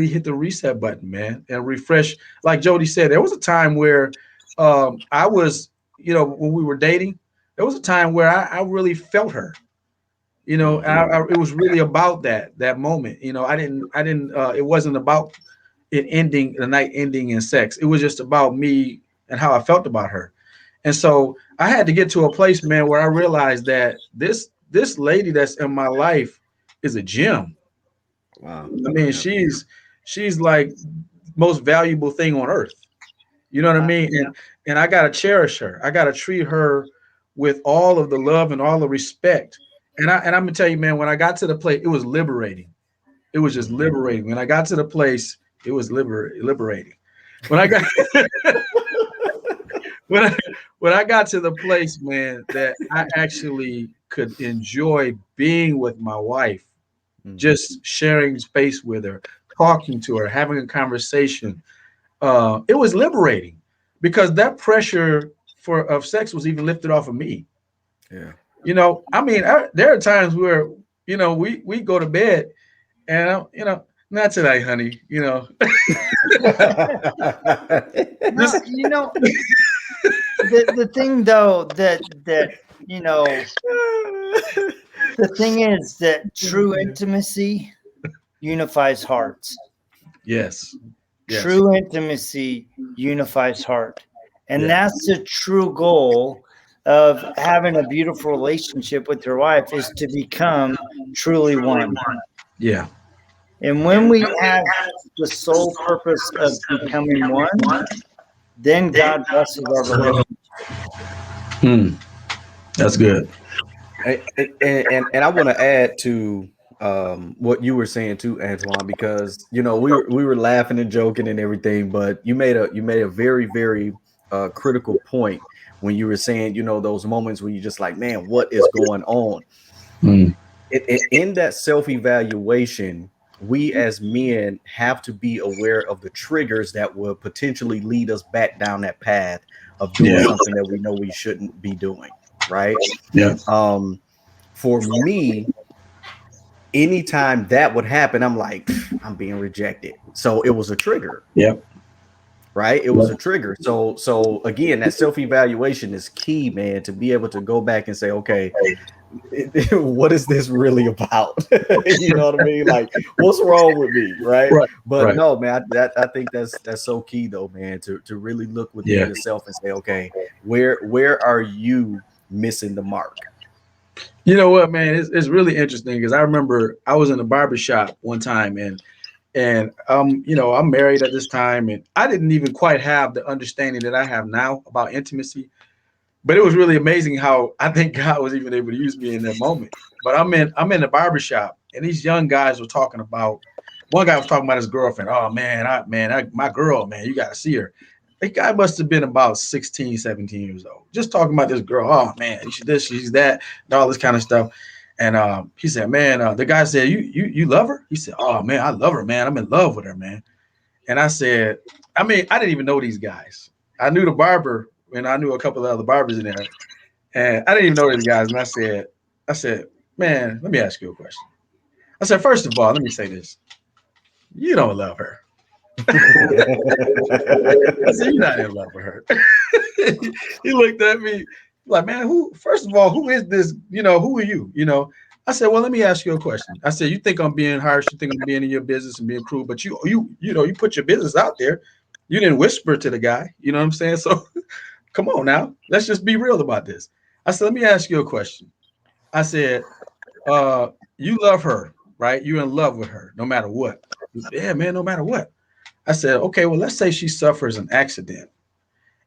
hit the reset button, man, and refresh. Like Jody said, there was a time where I was, when we were dating, there was a time where I really felt her. It was really about that moment. I didn't. It wasn't about the night ending in sex. It was just about me and how I felt about her. And so I had to get to a place, man, where I realized that this lady that's in my life is a gem. Wow. I mean, she's like most valuable thing on earth. You know what I mean? And I gotta cherish her. I gotta treat her with all of the love and all the respect. And I'm gonna tell you, man, when I got to the place, it was liberating. It was just liberating. When I got to the place, it was liberating. When I got when I got to the place, man, that I actually could enjoy being with my wife, just sharing space with her, talking to her, having a conversation. It was liberating because that pressure of sex was even lifted off of me. Yeah. I mean, there are times where we go to bed and not tonight, honey. No, the thing though that the thing is that true intimacy unifies hearts. Yes. True intimacy unifies heart. And that's the true goal of having a beautiful relationship with your wife, is to become truly one. Yeah. And when we have the sole purpose of becoming one, then God blesses our relationship. That's good. And I want to add to what you were saying too, Antoine, because we were laughing and joking and everything, but you made a very, very critical point when you were saying, those moments when you're just like, man, what is going on? In that self-evaluation, we as men have to be aware of the triggers that will potentially lead us back down that path of doing something that we know we shouldn't be doing. Right. Yeah. For me, anytime that would happen, I'm like, I'm being rejected. So it was a trigger. Yep. Right. It was a trigger. So again, that self-evaluation is key, man, to be able to go back and say, okay, what is this really about? You know what I mean? Like, what's wrong with me? Right. But no, man, I think that's so key though, man, to really look within yourself and say, okay, where are you missing the mark? You know what, man? It's really interesting because I remember I was in a barbershop one time and I'm married at this time, and I didn't even quite have the understanding that I have now about intimacy. But it was really amazing how I think God was even able to use me in that moment. But I'm in the barbershop, and these young guys were talking about. One guy was talking about his girlfriend. Oh man, my girl, man, you got to see her. The guy must have been about 16, 17 years old. Just talking about this girl. Oh man, she's this, she's that, and all this kind of stuff. And he said, man, the guy said, you love her? He said, oh man, I love her, man. I'm in love with her, man. And I said, I didn't even know these guys. I knew the barber, and I knew a couple of other barbers in there. And I didn't even know these guys. And I said, man, let me ask you a question. I said, first of all, let me say this. You don't love her. I said, you're not in love with her. He looked at me like, man, first of all, who is this? Who are you? I said, well, let me ask you a question. I said, you think I'm being harsh, you think I'm being in your business and being cruel, but you put your business out there. You didn't whisper to the guy, you know what I'm saying? So come on now, let's just be real about this. I said, let me ask you a question. I said, you love her, right? You're in love with her, no matter what. Yeah, man, no matter what. I said, okay, well, let's say she suffers an accident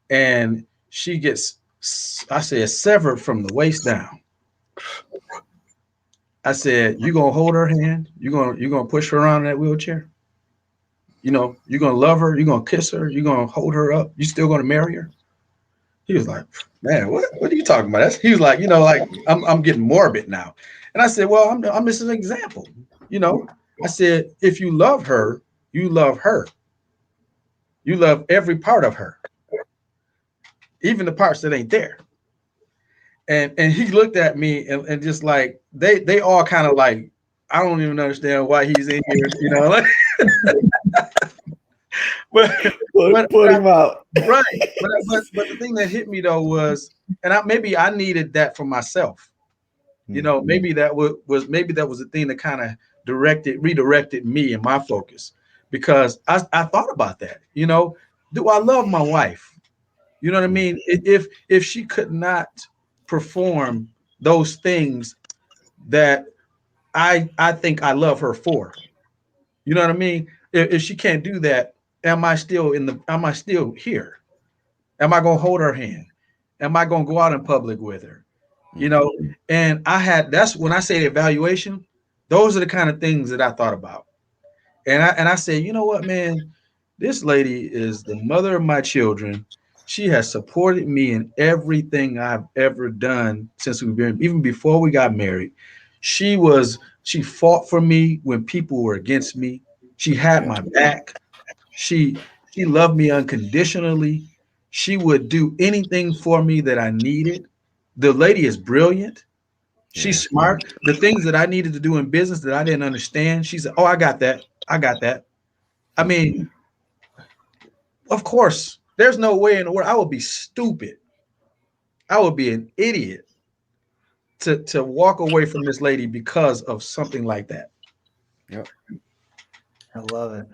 and she gets, I said, severed from the waist down. I said, you gonna hold her hand? You gonna push her around in that wheelchair? you know, you're gonna love her, you're gonna kiss her, you're gonna hold her up, you still gonna marry her? He was like, man, what are you talking about? He was like, you know, like I'm getting morbid now. And I said, well, I'm just an example. You know, I said, if you love her, you love her. You love every part of her, even the parts that ain't there. And he looked at me and just like they all kind of like, I don't even understand why he's in here, you know. Like, put him out. Right. But the thing that hit me though was, and maybe I needed that for myself. You know, maybe that was the thing that kind of redirected me and my focus, because I thought about that. You know, do I love my wife? You know what I mean? If she could not perform those things that I think I love her for, you know what I mean? If she can't do that, am I still here? Am I gonna hold her hand? Am I gonna go out in public with her? You know, and that's when I say evaluation, those are the kind of things that I thought about. And I said, you know what, man, this lady is the mother of my children. She has supported me in everything I've ever done since we've been, even before we got married. She fought for me when people were against me. She had my back. She loved me unconditionally. She would do anything for me that I needed. The lady is brilliant. She's smart. The things that I needed to do in business that I didn't understand, she said, "Oh, I got that. I got that." I mean, of course, there's no way in the world I would be stupid. I would be an idiot to walk away from this lady because of something like that. Yep. I love it.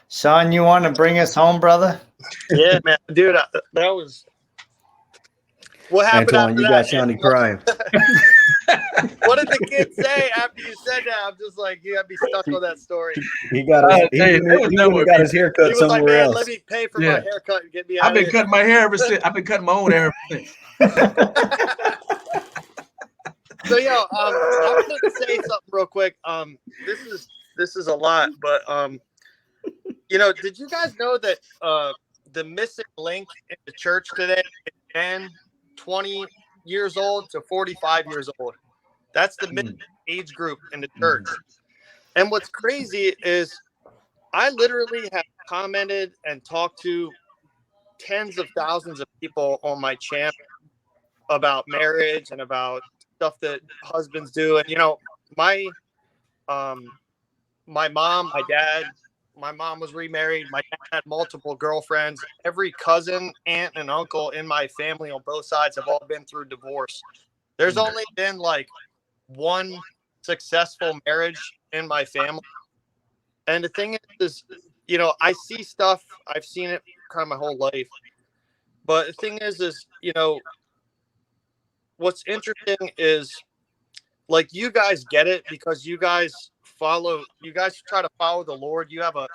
Sean, you want to bring us home, brother? Yeah, man, dude, that was what happened. Antoine, you got Shawnee crying. What did the kids say after you said that? I'm just like, you gotta be stuck on that story. He got his haircut He was somewhere like, man, else. let me pay for my haircut and get me out. I've been cutting my hair ever since. I've been cutting my own hair ever since. So, I wanted to say something real quick. This is a lot, but did you guys know that the missing link in the church today is men 20 years old to 45 years old? That's the missing age group in the church. And what's crazy is I literally have commented and talked to tens of thousands of people on my channel about marriage and about stuff that husbands do. And my mom, my dad, my mom was remarried. My dad had multiple girlfriends. Every cousin, aunt, and uncle in my family on both sides have all been through divorce. There's only been like one successful marriage in my family. And the thing is, I see stuff. I've seen it kind of my whole life. But the thing is, what's interesting is, like, you guys get it because you guys try to follow the Lord. You have a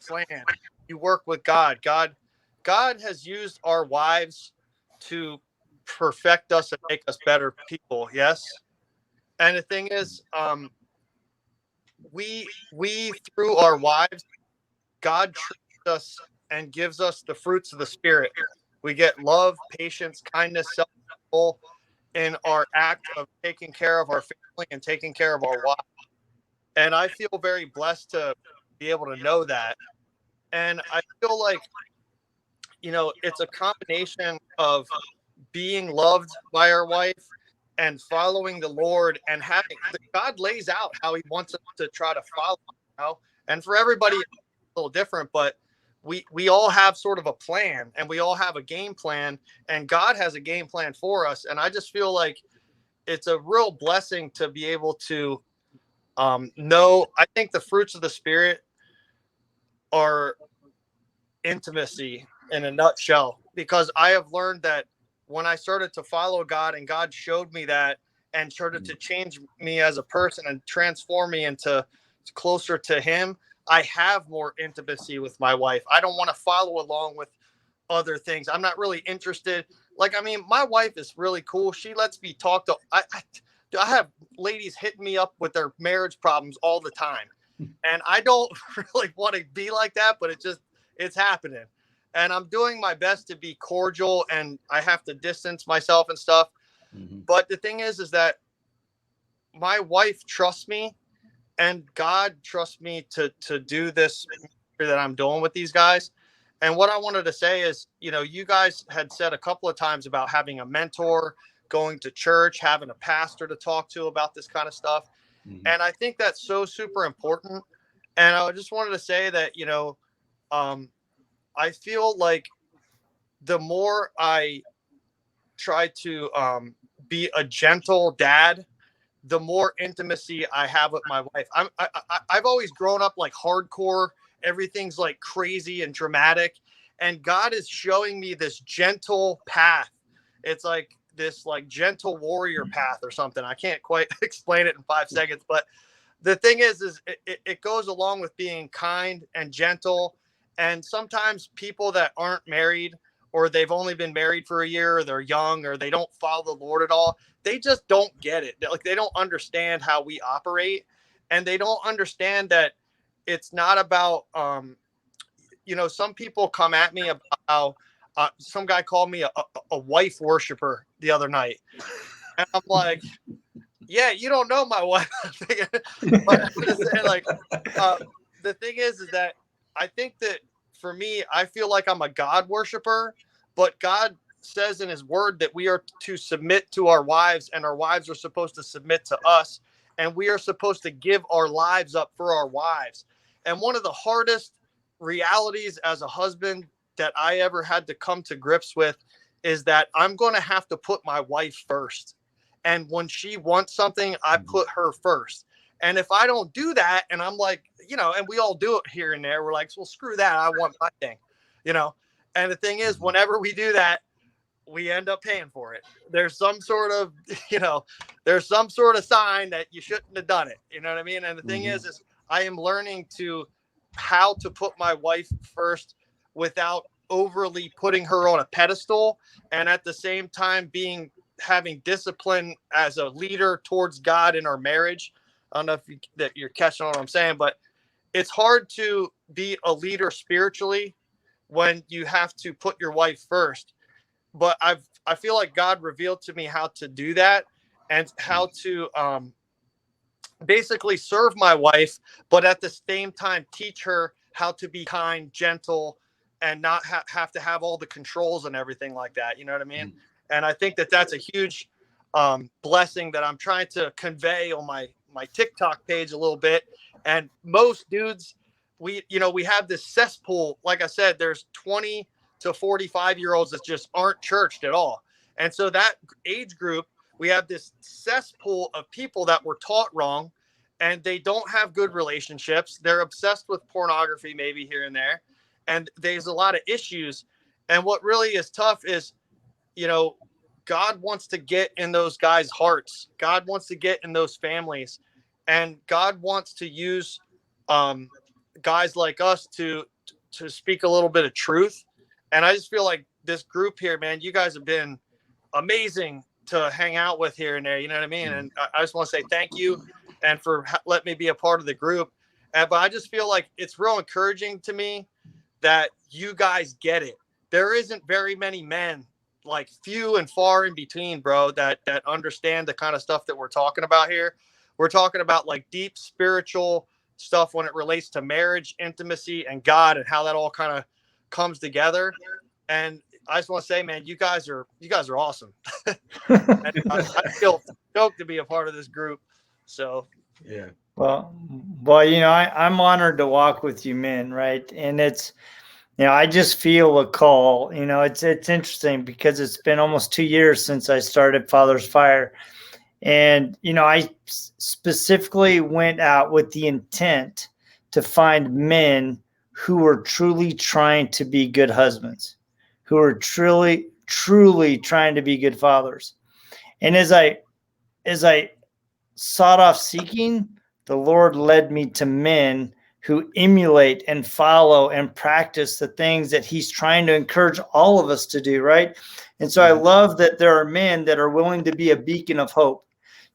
plan. You work with God. God has used our wives to perfect us and make us better people. Yes. And the thing is, we through our wives, God treats us and gives us the fruits of the Spirit. We get love, patience, kindness, self-control in our act of taking care of our family and taking care of our wives. And I feel very blessed to be able to know that. And I feel like, it's a combination of being loved by our wife and following the Lord, and God lays out how he wants us to try to follow, and for everybody it's a little different, but we all have sort of a plan, and we all have a game plan, and God has a game plan for us. And I just feel like it's a real blessing to be able to know. I think the fruits of the Spirit are intimacy in a nutshell, because I have learned that when I started to follow God and God showed me that and started to change me as a person and transform me into closer to him, I have more intimacy with my wife. I don't want to follow along with other things. I'm not really interested. Like, I mean, my wife is really cool. She lets me talk to, I have ladies hitting me up with their marriage problems all the time. And I don't really want to be like that, but it's happening. And I'm doing my best to be cordial, and I have to distance myself and stuff. Mhm. But the thing is that my wife trusts me, and God trusts me to do this that I'm doing with these guys. And what I wanted to say is, you guys had said a couple of times about having a mentor, going to church, having a pastor to talk to about this kind of stuff. Mhm. And I think that's so super important. And I just wanted to say that, I feel like the more I try to be a gentle dad, the more intimacy I have with my wife. I've always grown up like hardcore. Everything's like crazy and dramatic. And God is showing me this gentle path. It's like this like gentle warrior path or something. I can't quite explain it in 5 seconds, but the thing is it goes along with being kind and gentle. And sometimes people that aren't married, or they've only been married for a year, or they're young, or they don't follow the Lord at all, they just don't get it. Like, they don't understand how we operate, and they don't understand that it's not about some people come at me about how some guy called me a wife worshiper the other night, and I'm like, yeah, you don't know my wife. But I'm just saying, like, the thing is that I think that for me, I feel like I'm a God worshiper, but God says in his word that we are to submit to our wives, and our wives are supposed to submit to us, and we are supposed to give our lives up for our wives. And one of the hardest realities as a husband that I ever had to come to grips with is that I'm going to have to put my wife first. And when she wants something, I put her first. And if I don't do that, and I'm like, and we all do it here and there, we're like, well, screw that, I want my thing, And the thing is, whenever we do that, we end up paying for it. There's some sort of, there's some sort of sign that you shouldn't have done it. You know what I mean? And the thing is I am learning how to put my wife first without overly putting her on a pedestal, and at the same time having discipline as a leader towards God in our marriage. I don't know if you're catching on what I'm saying, but it's hard to be a leader spiritually when you have to put your wife first. But I feel like God revealed to me how to do that, and how to basically serve my wife, but at the same time teach her how to be kind, gentle, and not have to have all the controls and everything like that. You know what I mean? And I think that that's a huge blessing that I'm trying to convey on my TikTok page a little bit. And most dudes, we have this cesspool. Like I said, there's 20 to 45-year-olds that just aren't churched at all. And so that age group, we have this cesspool of people that were taught wrong, and they don't have good relationships. They're obsessed with pornography, maybe here and there. And there's a lot of issues. And what really is tough is, God wants to get in those guys' hearts. God wants to get in those families. And God wants to use guys like us to speak a little bit of truth. And I just feel like this group here, man, you guys have been amazing to hang out with here and there. You know what I mean? And I just want to say thank you, and for letting me be a part of the group. But I just feel like it's real encouraging to me that you guys get it. There isn't very many men, like few and far in between, bro, that understand the kind of stuff that we're talking about here. We're talking about like deep spiritual stuff when it relates to marriage, intimacy, and God, and how that all kind of comes together. And I just want to say, man, you guys are awesome. And I feel stoked to be a part of this group. So Yeah. Well, I'm honored to walk with you men, right? And it's, I just feel a call. It's interesting because it's been almost 2 years since I started FathersFyre. And, I specifically went out with the intent to find men who were truly trying to be good husbands, who are truly trying to be good fathers. And as I sought off seeking, the Lord led me to men who emulate and follow and practice the things that he's trying to encourage all of us to do, right? And so I love that there are men that are willing to be a beacon of hope,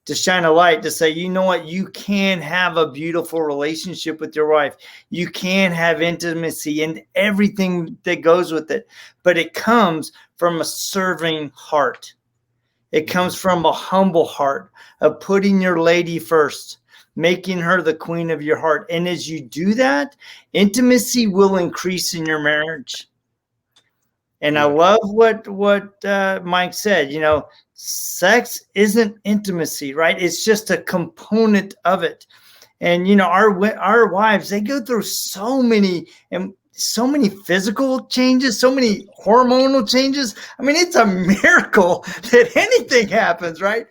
to shine a light to say, you know what, you can have a beautiful relationship with your wife. You can have intimacy and everything that goes with it. But it comes from a serving heart. It comes from a humble heart of putting your lady first, making her the queen of your heart. And as you do that, intimacy will increase in your marriage. And I love what Mike said. You know, sex isn't intimacy, right? It's just a component of it. And you know, our wives, they go through so many physical changes, so many hormonal changes. I mean, it's a miracle that anything happens, right?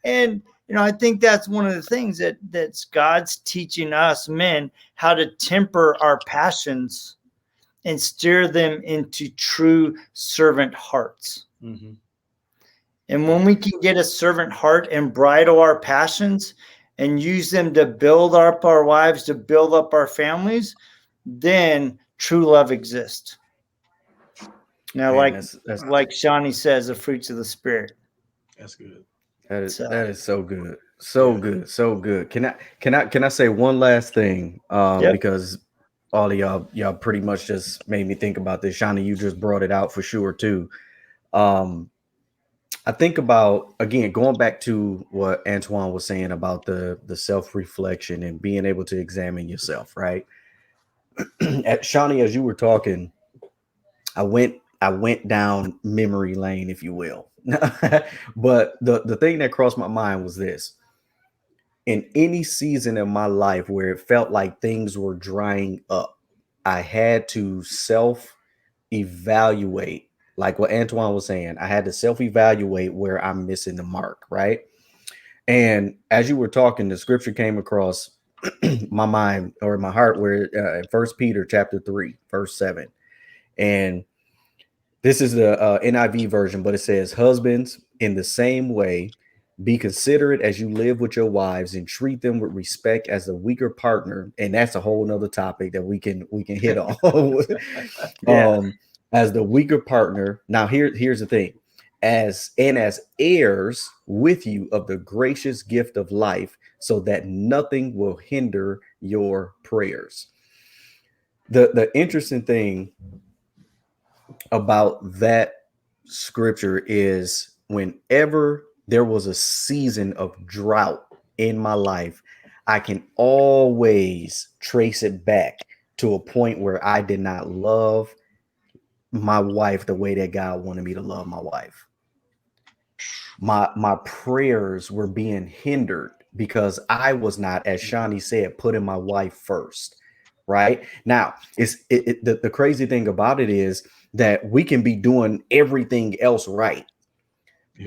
And you know, I think that's one of the things that's God's teaching us men how to temper our passions and steer them into true servant hearts. Mm-hmm. And when we can get a servant heart and bridle our passions and use them to build up our wives, to build up our families, then true love exists. Now, man, like Shawnee says, the fruits of the Spirit. That's good. That is so good. So good. So good. Can I say one last thing? Because all of y'all pretty much just made me think about this. Shawnee, you just brought it out for sure too. I think about, again, going back to what Antoine was saying about the self-reflection and being able to examine yourself, right? Shawnee, as you were talking, I went down memory lane, if you will. But the thing that crossed my mind was this. In any season of my life where it felt like things were drying up, I had to self-evaluate, like what Antoine was saying. I had to self-evaluate where I'm missing the mark, right? And as you were talking, the scripture came across my mind or my heart where 1 Peter chapter 3, verse 7. And this is the NIV version, but it says, husbands, in the same way, be considerate as you live with your wives and treat them with respect as a weaker partner. And that's a whole nother topic that we can hit on. As the weaker partner. Now, here's the thing. As heirs with you of the gracious gift of life, so that nothing will hinder your prayers. The interesting thing about that scripture is whenever there was a season of drought in my life, I can always trace it back to a point where I did not love my wife the way that God wanted me to love my wife. My prayers were being hindered because I was not, as Shawnee said, putting my wife first. Right now, the crazy thing about it is that we can be doing everything else right.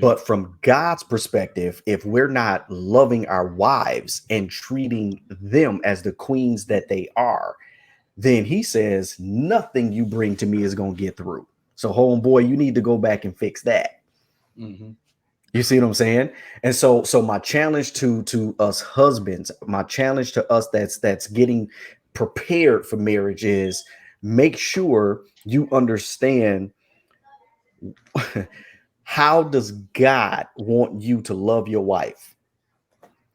But from God's perspective, if we're not loving our wives and treating them as the queens that they are, then he says, nothing you bring to me is going to get through. So, homeboy, you need to go back and fix that. Mm-hmm. You see what I'm saying? And so my challenge to us husbands, my challenge to us that's getting prepared for marriage is make sure you understand how does God want you to love your wife?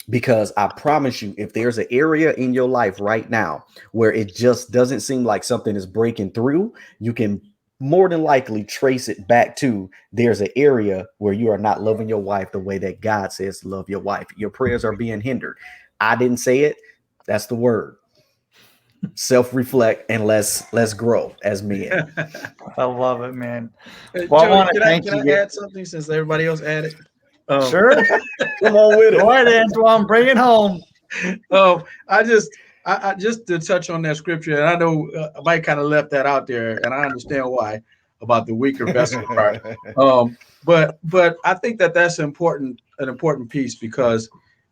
Because I promise you, if there's an area in your life right now where it just doesn't seem like something is breaking through, you can more than likely trace it back to there's an area where you are not loving your wife the way that God says to love your wife. Your prayers are being hindered. I didn't say it. That's the word. Self-reflect and let's grow as men. I love it, man. Well, Jody, can I add something since everybody else added? Sure. Come on with it. Go ahead, Antoine. Bring it home. I just to touch on that scripture, and I know Mike kind of left that out there, and I understand why about the weaker vessel part. But I think that's an important piece because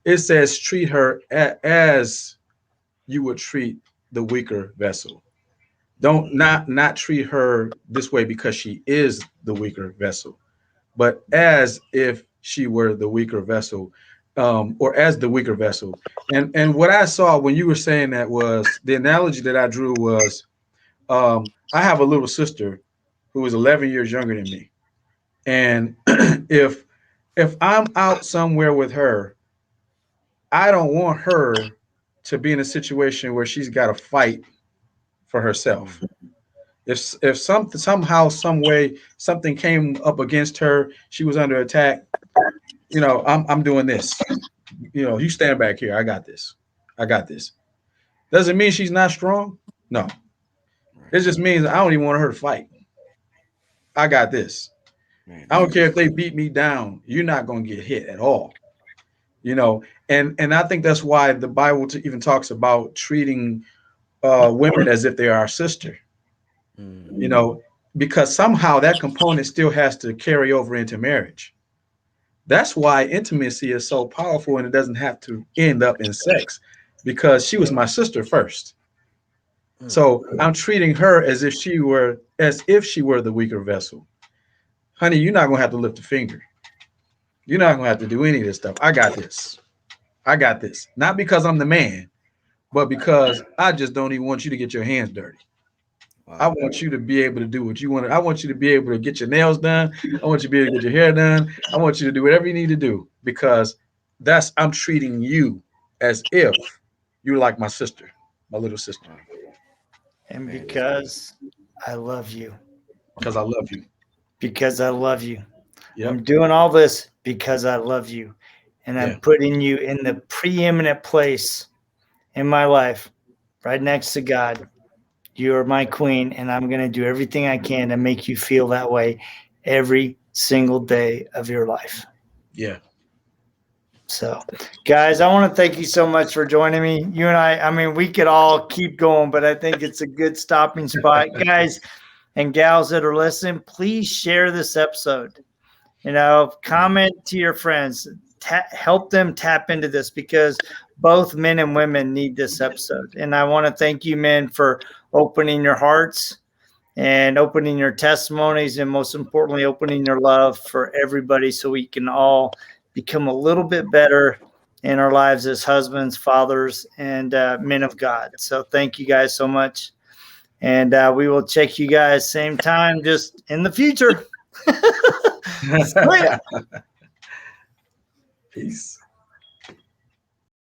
it says treat her as you would treat the weaker vessel. Don't not treat her this way because she is the weaker vessel, but as if she were the weaker vessel, or as the weaker vessel. And what I saw when you were saying that was the analogy that I drew was I have a little sister who is 11 years younger than me. And if I'm out somewhere with her I don't want her to be in a situation where she's got to fight for herself. If somehow, some way, something came up against her, she was under attack. I'm doing this. You stand back here. I got this. I got this. Doesn't mean she's not strong. No, it just means I don't even want her to fight. I got this. I don't care if they beat me down. You're not going to get hit at all. And I think that's why the Bible even talks about treating women as if they are our sister. Because somehow that component still has to carry over into marriage. That's why intimacy is so powerful, and it doesn't have to end up in sex, because she was my sister first. So I'm treating her as if she were the weaker vessel. Honey, you're not gonna have to lift a finger. You're not gonna have to do any of this stuff. I got this. I got this. Not because I'm the man, but because I just don't even want you to get your hands dirty. Wow. I want you to be able to do what you want. I want you to be able to get your nails done. I want you to be able to get your hair done. I want you to do whatever you need to do, because I'm treating you as if you're like my sister, my little sister. And because I love you. Because I love you. Because I love you. Yep. I'm doing all this because I love you. And I'm putting you in the preeminent place in my life, right next to God. You're my queen, and I'm going to do everything I can to make you feel that way every single day of your life. Yeah. So, guys, I want to thank you so much for joining me. You and I mean, we could all keep going, but I think it's a good stopping spot. Guys and gals that are listening, please share this episode. Comment to your friends. Help them tap into this, because both men and women need this episode. And I want to thank you, men, for opening your hearts and opening your testimonies, and most importantly, opening your love for everybody, so we can all become a little bit better in our lives as husbands, fathers, and men of God. So thank you guys so much. And we will check you guys same time, just in the future. Peace.